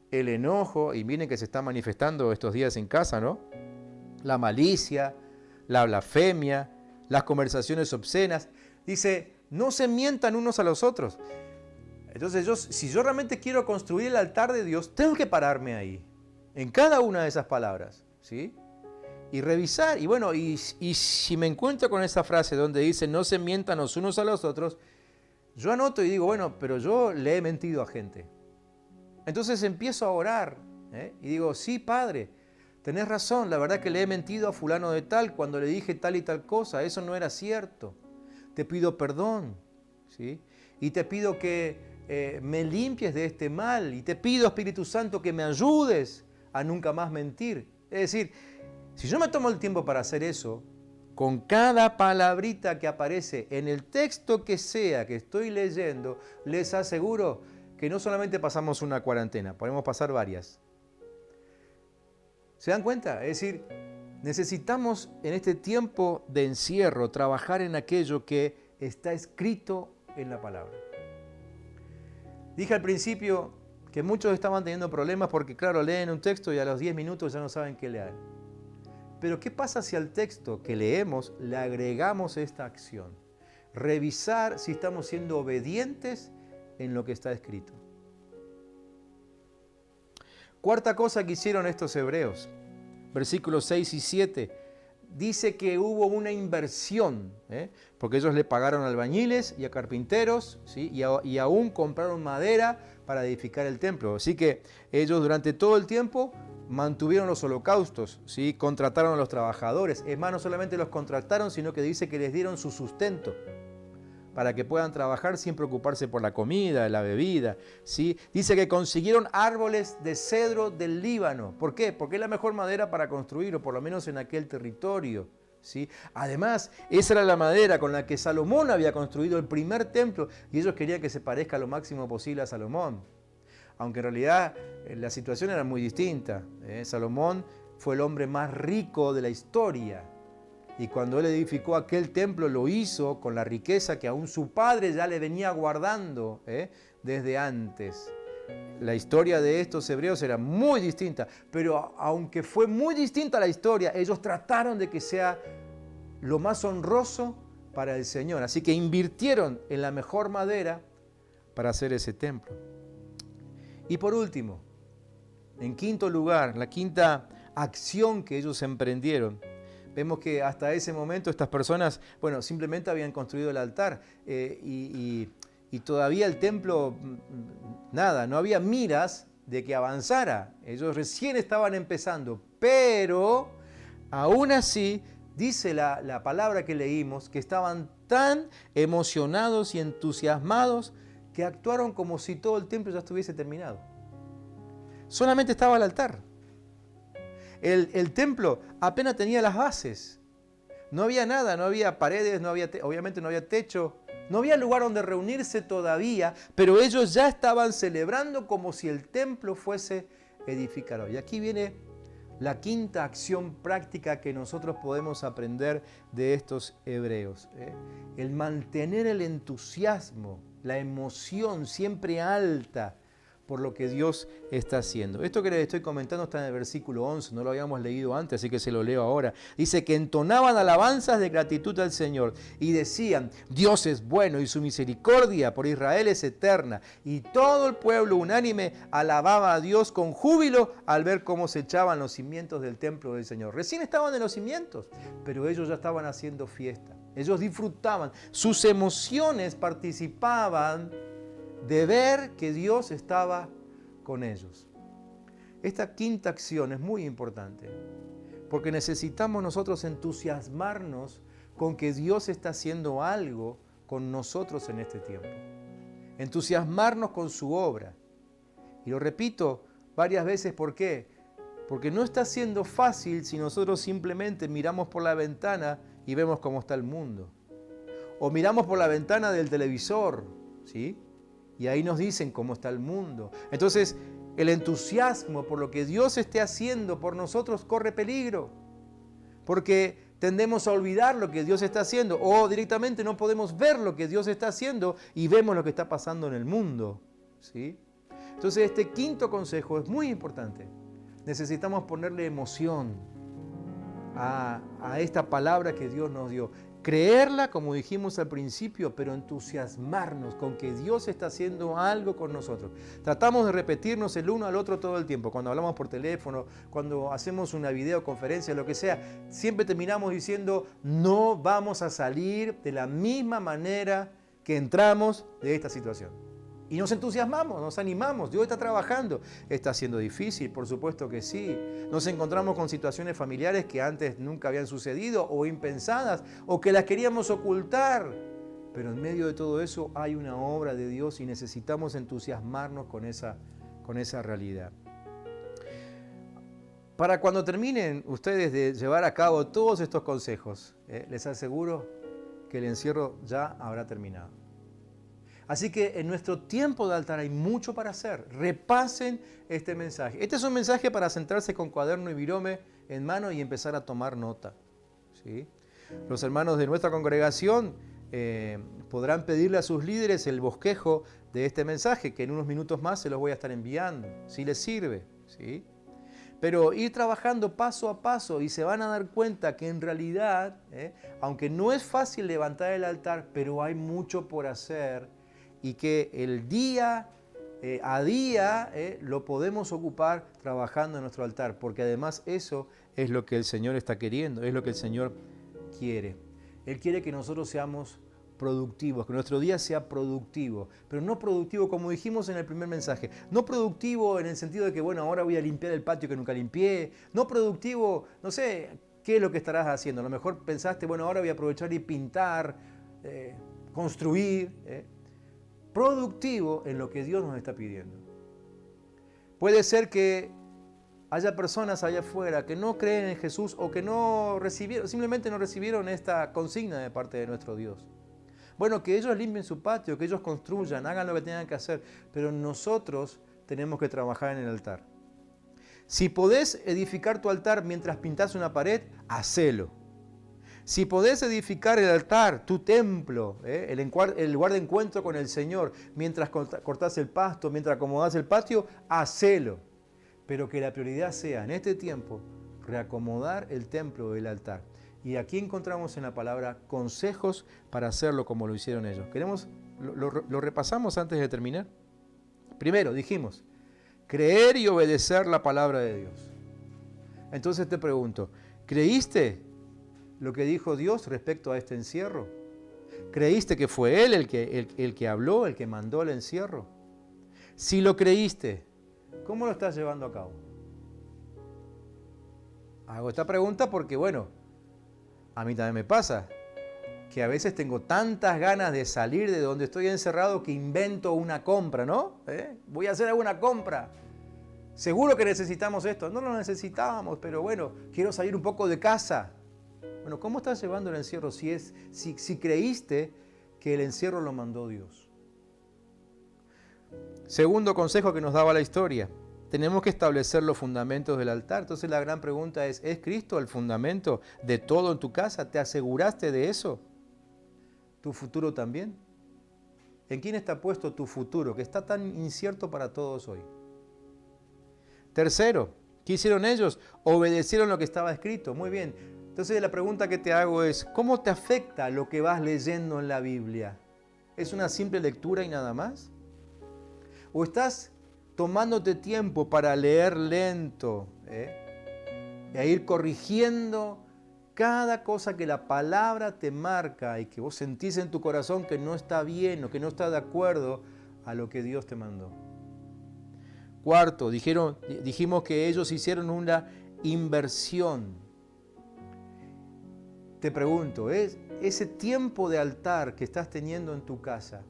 el enojo, y miren que se está manifestando estos días en casa, ¿no? La malicia, la blasfemia, las conversaciones obscenas. Dice, no se mientan unos a los otros. Entonces, si yo realmente quiero construir el altar de Dios, tengo que pararme ahí, en cada una de esas palabras, ¿sí? Y revisar, y bueno, y si me encuentro con esa frase donde dice, no se mientan los unos a los otros, yo anoto y digo, bueno, pero yo le he mentido a gente. Entonces empiezo a orar, y digo, sí, Padre, tenés razón, la verdad que le he mentido a fulano de tal cuando le dije tal y tal cosa, eso no era cierto. Te pido perdón, ¿sí? Y te pido que me limpies de este mal, y te pido, Espíritu Santo, que me ayudes a nunca más mentir. Es decir, si yo me tomo el tiempo para hacer eso, con cada palabrita que aparece en el texto que sea que estoy leyendo, les aseguro que no solamente pasamos una cuarentena, podemos pasar varias. ¿Se dan cuenta? Es decir, necesitamos en este tiempo de encierro trabajar en aquello que está escrito en la palabra. Dije al principio que muchos estaban teniendo problemas porque, claro, leen un texto y a los 10 minutos ya no saben qué leer. Pero ¿qué pasa si al texto que leemos le agregamos esta acción? Revisar si estamos siendo obedientes en lo que está escrito. Cuarta cosa que hicieron estos hebreos, versículos 6 y 7, dice que hubo una inversión, porque ellos le pagaron a albañiles y a carpinteros, ¿sí? y aún compraron madera para edificar el templo. Así que ellos durante todo el tiempo mantuvieron los holocaustos, ¿sí? Contrataron a los trabajadores. Es más, no solamente los contrataron, sino que dice que les dieron su sustento para que puedan trabajar sin preocuparse por la comida, la bebida, ¿sí? Dice que consiguieron árboles de cedro del Líbano. ¿Por qué? Porque es la mejor madera para construir, o por lo menos en aquel territorio, ¿sí? Además, esa era la madera con la que Salomón había construido el primer templo, y ellos querían que se parezca lo máximo posible a Salomón. Aunque en realidad la situación era muy distinta. Salomón fue el hombre más rico de la historia. Y cuando él edificó aquel templo, lo hizo con la riqueza que aún su padre ya le venía guardando desde antes. La historia de estos hebreos era muy distinta, pero aunque fue muy distinta la historia, ellos trataron de que sea lo más honroso para el Señor. Así que invirtieron en la mejor madera para hacer ese templo. Y por último, en quinto lugar, la quinta acción que ellos emprendieron, vemos que hasta ese momento estas personas, bueno, simplemente habían construido el altar y todavía el templo, nada, no había miras de que avanzara. Ellos recién estaban empezando, pero aún así, dice la palabra que leímos, que estaban tan emocionados y entusiasmados que actuaron como si todo el templo ya estuviese terminado. Solamente estaba el altar. El templo apenas tenía las bases. No había nada, no había paredes, obviamente no había techo, no había lugar donde reunirse todavía, pero ellos ya estaban celebrando como si el templo fuese edificado. Y aquí viene la quinta acción práctica que nosotros podemos aprender de estos hebreos. El mantener el entusiasmo, la emoción siempre alta por lo que Dios está haciendo. Esto que les estoy comentando está en el versículo 11, no lo habíamos leído antes, así que se lo leo ahora. Dice que entonaban alabanzas de gratitud al Señor y decían, Dios es bueno y su misericordia por Israel es eterna. Y todo el pueblo unánime alababa a Dios con júbilo al ver cómo se echaban los cimientos del templo del Señor. Recién estaban en los cimientos, pero ellos ya estaban haciendo fiesta. Ellos disfrutaban, sus emociones participaban de ver que Dios estaba con ellos. Esta quinta acción es muy importante, porque necesitamos nosotros entusiasmarnos con que Dios está haciendo algo con nosotros en este tiempo. Entusiasmarnos con su obra. Y lo repito varias veces, ¿por qué? Porque no está siendo fácil si nosotros simplemente miramos por la ventana y vemos cómo está el mundo. O miramos por la ventana del televisor, ¿sí? Y ahí nos dicen cómo está el mundo. Entonces, el entusiasmo por lo que Dios esté haciendo por nosotros corre peligro. Porque tendemos a olvidar lo que Dios está haciendo. O directamente no podemos ver lo que Dios está haciendo y vemos lo que está pasando en el mundo, ¿sí? Entonces, este quinto consejo es muy importante. Necesitamos ponerle emoción a esta palabra que Dios nos dio. Creerla, como dijimos al principio, pero entusiasmarnos con que Dios está haciendo algo con nosotros. Tratamos de repetirnos el uno al otro todo el tiempo. Cuando hablamos por teléfono, cuando hacemos una videoconferencia, lo que sea, siempre terminamos diciendo, no vamos a salir de la misma manera que entramos de esta situación. Y nos entusiasmamos, nos animamos. Dios está trabajando. ¿Está siendo difícil? Por supuesto que sí. Nos encontramos con situaciones familiares que antes nunca habían sucedido o impensadas o que las queríamos ocultar. Pero en medio de todo eso hay una obra de Dios y necesitamos entusiasmarnos con esa realidad. Para cuando terminen ustedes de llevar a cabo todos estos consejos, les aseguro que el encierro ya habrá terminado. Así que en nuestro tiempo de altar hay mucho para hacer. Repasen este mensaje. Este es un mensaje para sentarse con cuaderno y virome en mano y empezar a tomar nota, ¿sí? Los hermanos de nuestra congregación podrán pedirle a sus líderes el bosquejo de este mensaje, que en unos minutos más se los voy a estar enviando, si les sirve, ¿sí? Pero ir trabajando paso a paso y se van a dar cuenta que en realidad, aunque no es fácil levantar el altar, pero hay mucho por hacer. Y que el día a día lo podemos ocupar trabajando en nuestro altar, porque además eso es lo que el Señor está queriendo, es lo que el Señor quiere. Él quiere que nosotros seamos productivos, que nuestro día sea productivo, pero no productivo como dijimos en el primer mensaje, no productivo en el sentido de que, bueno, ahora voy a limpiar el patio que nunca limpié, no productivo, no sé, ¿qué es lo que estarás haciendo? A lo mejor pensaste, bueno, ahora voy a aprovechar y pintar, construir, productivo en lo que Dios nos está pidiendo. Puede ser que haya personas allá afuera que no creen en Jesús o que no recibieron, simplemente no recibieron esta consigna de parte de nuestro Dios. Bueno, que ellos limpien su patio, que ellos construyan, hagan lo que tengan que hacer, pero nosotros tenemos que trabajar en el altar. Si podés edificar tu altar mientras pintás una pared, hacelo. Si podés edificar el altar, tu templo, el lugar de encuentro con el Señor, mientras cortás el pasto, mientras acomodás el patio, hacelo. Pero que la prioridad sea en este tiempo reacomodar el templo o el altar. Y aquí encontramos en la palabra consejos para hacerlo como lo hicieron ellos. ¿Lo repasamos antes de terminar? Primero, dijimos, creer y obedecer la palabra de Dios. Entonces te pregunto, ¿creíste lo que dijo Dios respecto a este encierro? ¿Creíste que fue Él el que habló, el que mandó el encierro? Si lo creíste, ¿cómo lo estás llevando a cabo? Hago esta pregunta porque, bueno, a mí también me pasa. que a veces tengo tantas ganas de salir de donde estoy encerrado que invento una compra, ¿no? Voy a hacer alguna compra. Seguro que necesitamos esto. No lo necesitábamos, pero bueno, quiero salir un poco de casa. Bueno, ¿cómo estás llevando el encierro si creíste que el encierro lo mandó Dios? Segundo consejo que nos daba la historia. Tenemos que establecer los fundamentos del altar. Entonces la gran pregunta ¿es Cristo el fundamento de todo en tu casa? ¿Te aseguraste de eso? ¿Tu futuro también? ¿En quién está puesto tu futuro, que está tan incierto para todos hoy? Tercero, ¿qué hicieron ellos? Obedecieron lo que estaba escrito. Muy bien. Entonces la pregunta que te hago es, ¿cómo te afecta lo que vas leyendo en la Biblia? ¿Es una simple lectura y nada más? ¿O estás tomándote tiempo para leer lento y a ir corrigiendo cada cosa que la palabra te marca y que vos sentís en tu corazón que no está bien o que no está de acuerdo a lo que Dios te mandó? Cuarto, dijimos que ellos hicieron una inversión. Te pregunto, ¿es ese tiempo de altar que estás teniendo en tu casa,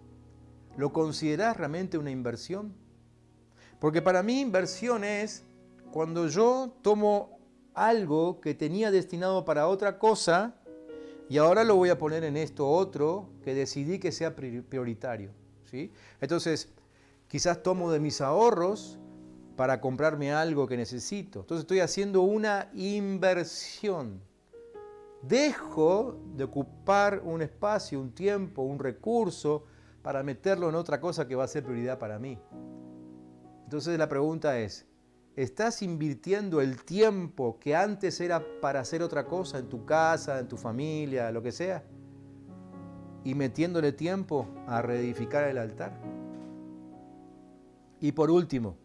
lo considerás realmente una inversión? Porque para mí inversión es cuando yo tomo algo que tenía destinado para otra cosa y ahora lo voy a poner en esto otro que decidí que sea prioritario, ¿sí? Entonces, quizás tomo de mis ahorros para comprarme algo que necesito. Entonces estoy haciendo una inversión. Dejo de ocupar un espacio, un tiempo, un recurso para meterlo en otra cosa que va a ser prioridad para mí. Entonces la pregunta es, ¿estás invirtiendo el tiempo que antes era para hacer otra cosa en tu casa, en tu familia, lo que sea, y metiéndole tiempo a reedificar el altar? Y por último,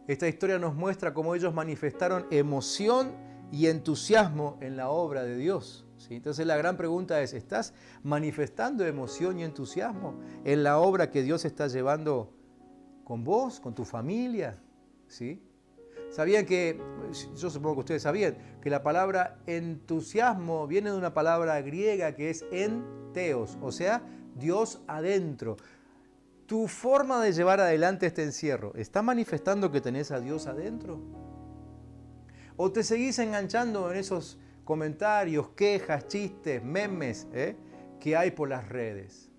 esta historia nos muestra cómo ellos manifestaron emoción y entusiasmo en la obra de Dios, ¿sí? Entonces la gran pregunta es, ¿estás manifestando emoción y entusiasmo en la obra que Dios está llevando con vos, con tu familia? ¿Sí? ¿Sabían que, yo supongo que ustedes sabían, que la palabra entusiasmo viene de una palabra griega que es enteos, o sea, Dios adentro? ¿Tu forma de llevar adelante este encierro está manifestando que tenés a Dios adentro? ¿O te seguís enganchando en esos comentarios, quejas, chistes, memes que hay por las redes?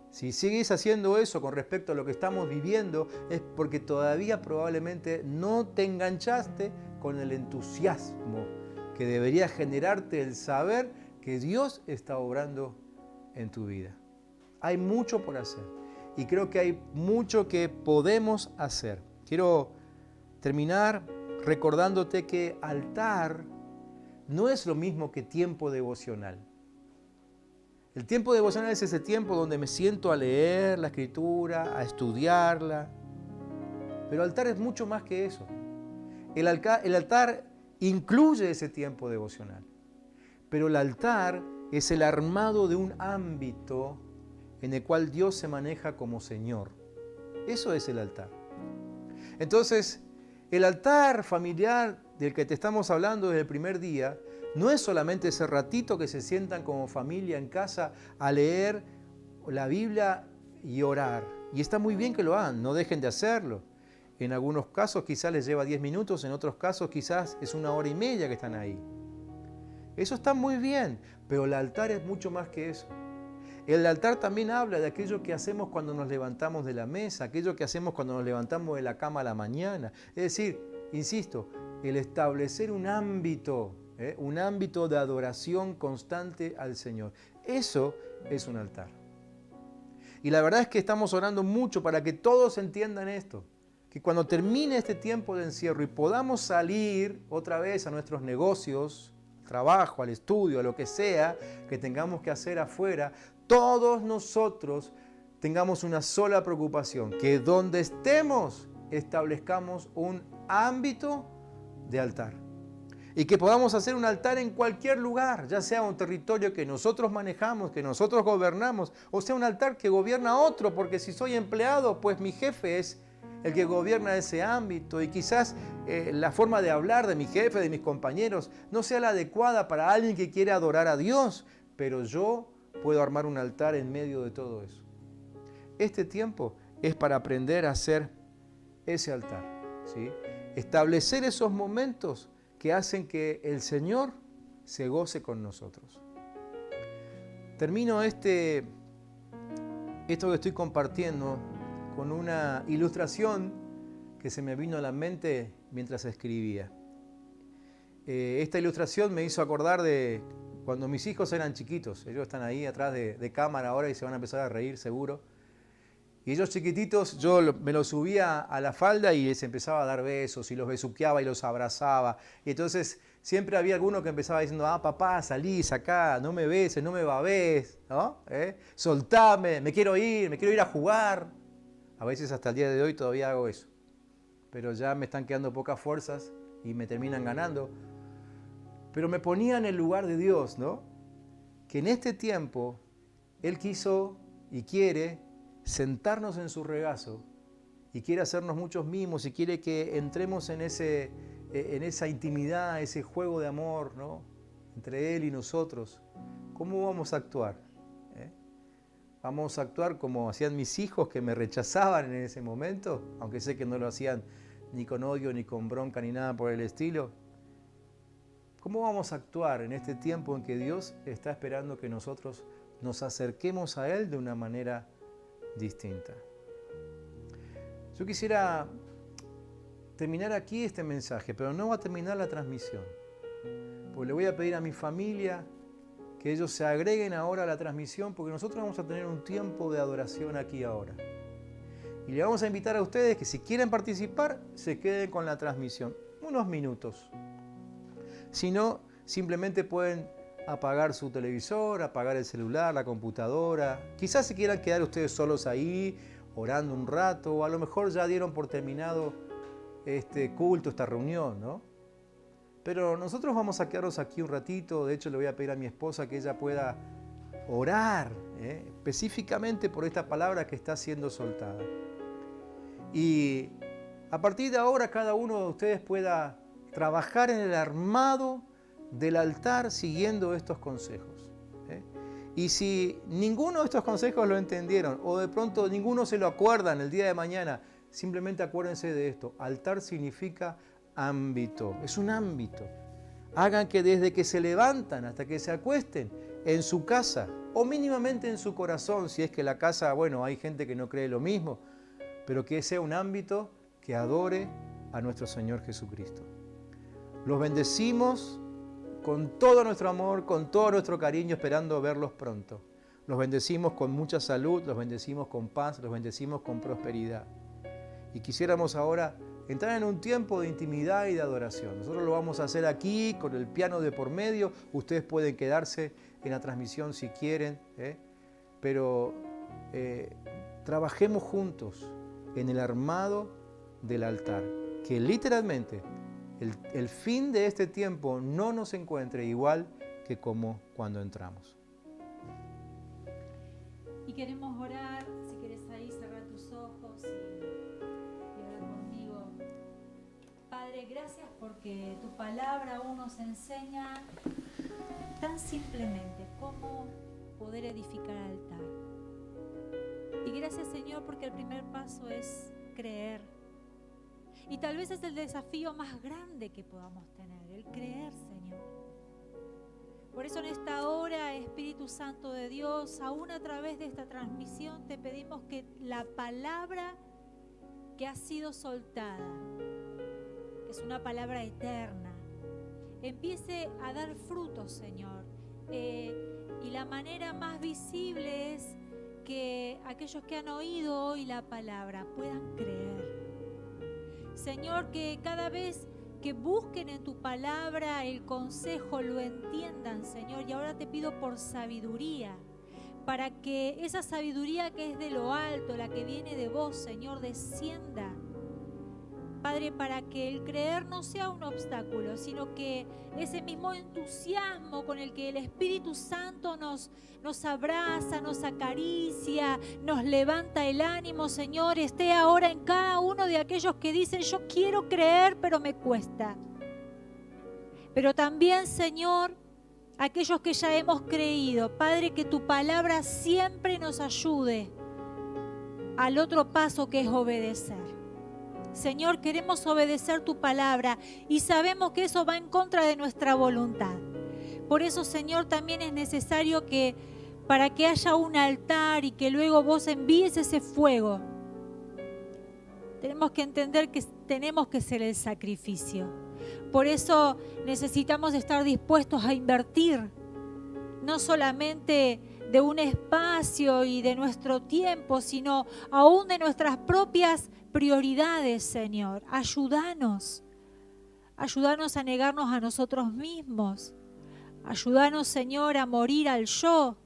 Si sigues haciendo eso con respecto a lo que estamos viviendo, es porque todavía probablemente no te enganchaste con el entusiasmo que debería generarte el saber que Dios está obrando en tu vida. Hay mucho por hacer y creo que hay mucho que podemos hacer. Quiero terminar recordándote que altar no es lo mismo que tiempo devocional. El tiempo devocional es ese tiempo donde me siento a leer la Escritura, a estudiarla. Pero altar es mucho más que eso. El altar incluye ese tiempo devocional. Pero el altar es el armado de un ámbito en el cual Dios se maneja como Señor. Eso es el altar. Entonces, el altar familiar del que te estamos hablando desde el primer día no es solamente ese ratito que se sientan como familia en casa a leer la Biblia y orar. Y está muy bien que lo hagan, no dejen de hacerlo. En algunos casos quizás les lleva 10 minutos, en otros casos quizás es 1 hora y media que están ahí. Eso está muy bien, pero el altar es mucho más que eso. El altar también habla de aquello que hacemos cuando nos levantamos de la mesa, aquello que hacemos cuando nos levantamos de la cama a la mañana. Es decir, insisto, el establecer un ámbito de adoración constante al Señor. Eso es un altar. Y la verdad es que estamos orando mucho para que todos entiendan esto. Que cuando termine este tiempo de encierro y podamos salir otra vez a nuestros negocios, al trabajo, al estudio, a lo que sea que tengamos que hacer afuera, todos nosotros tengamos una sola preocupación, que donde estemos establezcamos un ámbito de altar. Y que podamos hacer un altar en cualquier lugar, ya sea un territorio que nosotros manejamos, que nosotros gobernamos, o sea un altar que gobierna otro, porque si soy empleado, pues mi jefe es el que gobierna ese ámbito y quizás la forma de hablar de mi jefe, de mis compañeros, no sea la adecuada para alguien que quiere adorar a Dios, pero yo puedo armar un altar en medio de todo eso. Este tiempo es para aprender a hacer ese altar, ¿sí? Establecer esos momentos que hacen que el Señor se goce con nosotros. Termino esto que estoy compartiendo con una ilustración que se me vino a la mente mientras escribía. Esta ilustración me hizo acordar de cuando mis hijos eran chiquitos. Ellos están ahí atrás de cámara ahora y se van a empezar a reír seguro. Y ellos chiquititos, me los subía a la falda y les empezaba a dar besos y los besuqueaba y los abrazaba. Y entonces siempre había alguno que empezaba diciendo, papá, salís acá, no me beses, no me babés, ¿no? Soltame, me quiero ir a jugar. A veces hasta el día de hoy todavía hago eso. Pero ya me están quedando pocas fuerzas y me terminan ganando. Pero me ponía en el lugar de Dios, ¿no? Que en este tiempo Él quiso y quiere sentarnos en su regazo y quiere hacernos muchos mimos y quiere que entremos en esa intimidad, ese juego de amor, ¿no? Entre Él y nosotros. ¿Cómo vamos a actuar? ¿Vamos a actuar como hacían mis hijos que me rechazaban en ese momento? Aunque sé que no lo hacían ni con odio, ni con bronca, ni nada por el estilo. ¿Cómo vamos a actuar en este tiempo en que Dios está esperando que nosotros nos acerquemos a Él de una manera distinta? Yo quisiera terminar aquí este mensaje, pero no va a terminar la transmisión. Porque le voy a pedir a mi familia que ellos se agreguen ahora a la transmisión, porque nosotros vamos a tener un tiempo de adoración aquí ahora. Y le vamos a invitar a ustedes que si quieren participar, se queden con la transmisión. Unos minutos. Si no, simplemente pueden apagar su televisor, apagar el celular, la computadora. Quizás se quieran quedar ustedes solos ahí, orando un rato, o a lo mejor ya dieron por terminado este culto, esta reunión, ¿no? Pero nosotros vamos a quedarnos aquí un ratito. De hecho, le voy a pedir a mi esposa que ella pueda orar específicamente por esta palabra que está siendo soltada. Y a partir de ahora cada uno de ustedes pueda trabajar en el armado del altar siguiendo estos consejos. Y si ninguno de estos consejos lo entendieron o de pronto ninguno se lo acuerdan el día de mañana, simplemente acuérdense de esto. Altar significa ámbito, es un ámbito. Hagan que desde que se levantan hasta que se acuesten en su casa o mínimamente en su corazón, si es que la casa, bueno, hay gente que no cree lo mismo, pero que sea un ámbito que adore a nuestro Señor Jesucristo. Los bendecimos con todo nuestro amor, con todo nuestro cariño, esperando verlos pronto. Los bendecimos con mucha salud, los bendecimos con paz, los bendecimos con prosperidad. Y quisiéramos ahora entrar en un tiempo de intimidad y de adoración. Nosotros lo vamos a hacer aquí, con el piano de por medio. Ustedes pueden quedarse en la transmisión si quieren, pero trabajemos juntos en el armado del altar, que literalmente el fin de este tiempo no nos encuentre igual que como cuando entramos. Y queremos orar, si quieres ahí cerrar tus ojos y orar conmigo. Padre, gracias porque tu palabra aún nos enseña tan simplemente cómo poder edificar altar. Y gracias, Señor, porque el primer paso es creer. Y tal vez es el desafío más grande que podamos tener, el creer, Señor. Por eso en esta hora, Espíritu Santo de Dios, aún a través de esta transmisión, te pedimos que la palabra que ha sido soltada, que es una palabra eterna, empiece a dar frutos, Señor. Y la manera más visible es que aquellos que han oído hoy la palabra puedan creer. Señor, que cada vez que busquen en tu palabra el consejo lo entiendan, Señor. Y ahora te pido por sabiduría, para que esa sabiduría que es de lo alto, la que viene de vos, Señor, descienda. Padre, para que el creer no sea un obstáculo, sino que ese mismo entusiasmo con el que el Espíritu Santo nos abraza, nos acaricia, nos levanta el ánimo, Señor, esté ahora en cada uno de aquellos que dicen: yo quiero creer, pero me cuesta. Pero también, Señor, aquellos que ya hemos creído. Padre, que tu palabra siempre nos ayude al otro paso que es obedecer. Señor, queremos obedecer tu palabra y sabemos que eso va en contra de nuestra voluntad. Por eso, Señor, también es necesario que para que haya un altar y que luego vos envíes ese fuego, tenemos que entender que tenemos que ser el sacrificio. Por eso necesitamos estar dispuestos a invertir, no solamente de un espacio y de nuestro tiempo, sino aún de nuestras propias prioridades, Señor. Ayúdanos a negarnos a nosotros mismos. Ayúdanos, Señor, a morir al yo.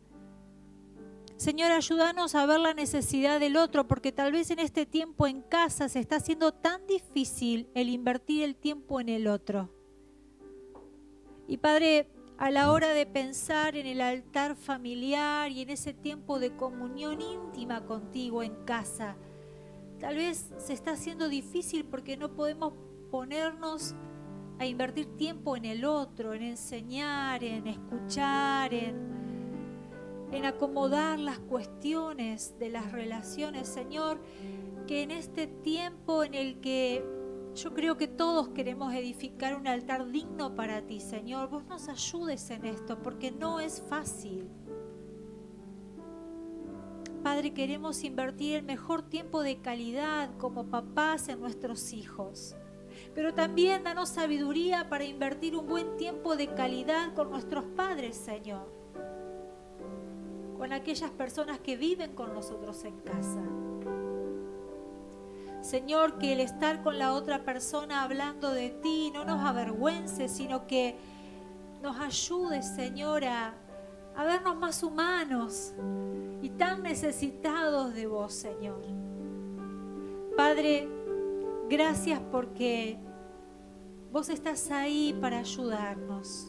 Señor, ayúdanos a ver la necesidad del otro, porque tal vez en este tiempo en casa se está haciendo tan difícil el invertir el tiempo en el otro. Y Padre, a la hora de pensar en el altar familiar y en ese tiempo de comunión íntima contigo en casa, tal vez se está haciendo difícil porque no podemos ponernos a invertir tiempo en el otro, en enseñar, en escuchar, en acomodar las cuestiones de las relaciones. Señor, que en este tiempo en el que yo creo que todos queremos edificar un altar digno para ti, Señor, vos nos ayudes en esto, porque no es fácil. Padre, queremos invertir el mejor tiempo de calidad como papás en nuestros hijos. Pero también danos sabiduría para invertir un buen tiempo de calidad con nuestros padres, Señor. Con aquellas personas que viven con nosotros en casa. Señor, que el estar con la otra persona hablando de ti no nos avergüence, sino que nos ayude, Señor, a vernos más humanos y tan necesitados de vos, Señor. Padre, gracias porque vos estás ahí para ayudarnos.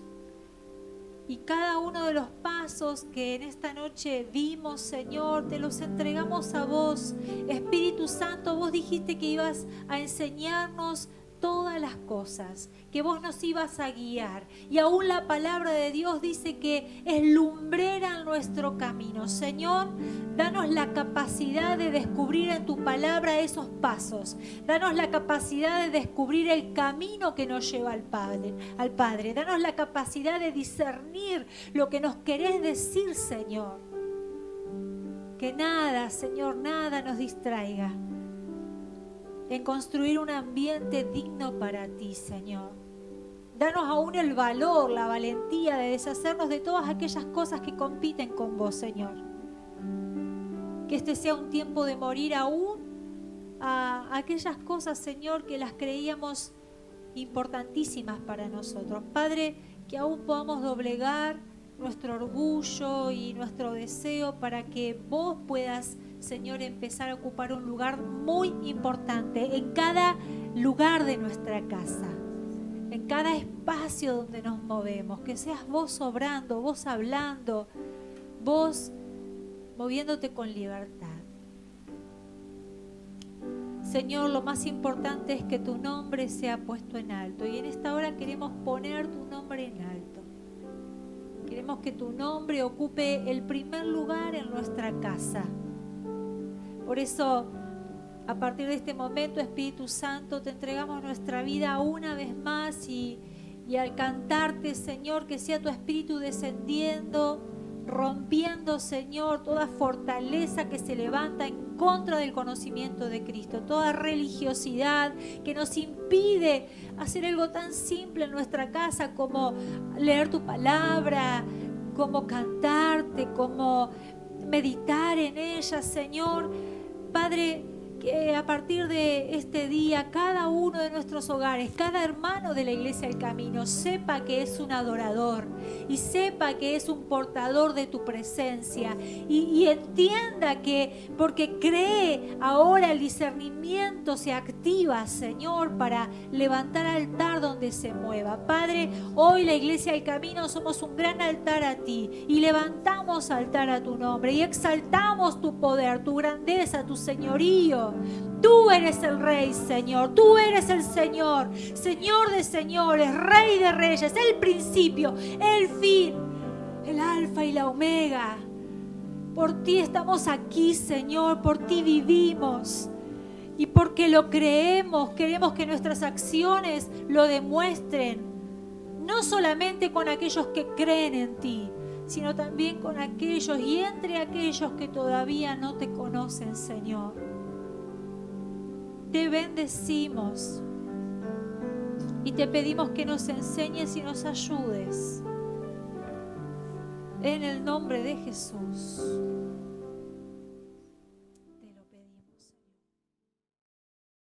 Y cada uno de los pasos que en esta noche vimos, Señor, te los entregamos a vos. Espíritu Santo, vos dijiste que ibas a enseñarnos todas las cosas, que vos nos ibas a guiar. Y aún la palabra de Dios dice que es lumbrera en nuestro camino. Señor, danos la capacidad de descubrir en tu palabra esos pasos. Danos la capacidad de descubrir el camino que nos lleva al Padre. Danos la capacidad de discernir lo que nos querés decir, Señor. Que nada, Señor, nada nos distraiga en construir un ambiente digno para ti, Señor. Danos aún el valor, la valentía de deshacernos de todas aquellas cosas que compiten con vos, Señor. Que este sea un tiempo de morir aún a aquellas cosas, Señor, que las creíamos importantísimas para nosotros. Padre, que aún podamos doblegar nuestro orgullo y nuestro deseo para que vos puedas, Señor, empezar a ocupar un lugar muy importante en cada lugar de nuestra casa, en cada espacio donde nos movemos. Que seas vos obrando, vos hablando, vos moviéndote con libertad. Señor, lo más importante es que tu nombre sea puesto en alto. Y en esta hora queremos poner tu nombre en alto. Queremos que tu nombre ocupe el primer lugar en nuestra casa. Por eso, a partir de este momento, Espíritu Santo, te entregamos nuestra vida una vez más y al cantarte, Señor, que sea tu Espíritu descendiendo, rompiendo, Señor, toda fortaleza que se levanta en contra del conocimiento de Cristo, toda religiosidad que nos impide hacer algo tan simple en nuestra casa como leer tu palabra, como cantarte, como meditar en ella, Señor. Padre, que a partir de este día cada uno de nuestros hogares, cada hermano de la Iglesia del Camino sepa que es un adorador y sepa que es un portador de tu presencia y entienda que porque cree ahora el discernimiento se activa, Señor, para levantar altar donde se mueva. Padre, hoy la Iglesia del Camino somos un gran altar a ti y levantamos altar a tu nombre y exaltamos tu poder, tu grandeza, tu señorío. Tú eres el Rey, Señor. Tú eres el Señor, Señor de señores, Rey de reyes, el principio, el fin. el Alfa y la Omega. Por ti estamos aquí, Señor, por ti vivimos. Y porque lo creemos, queremos que nuestras acciones lo demuestren. No solamente con aquellos que creen en ti, sino también con aquellos y entre aquellos que todavía no te conocen, Señor. Te bendecimos y te pedimos que nos enseñes y nos ayudes. En el nombre de Jesús.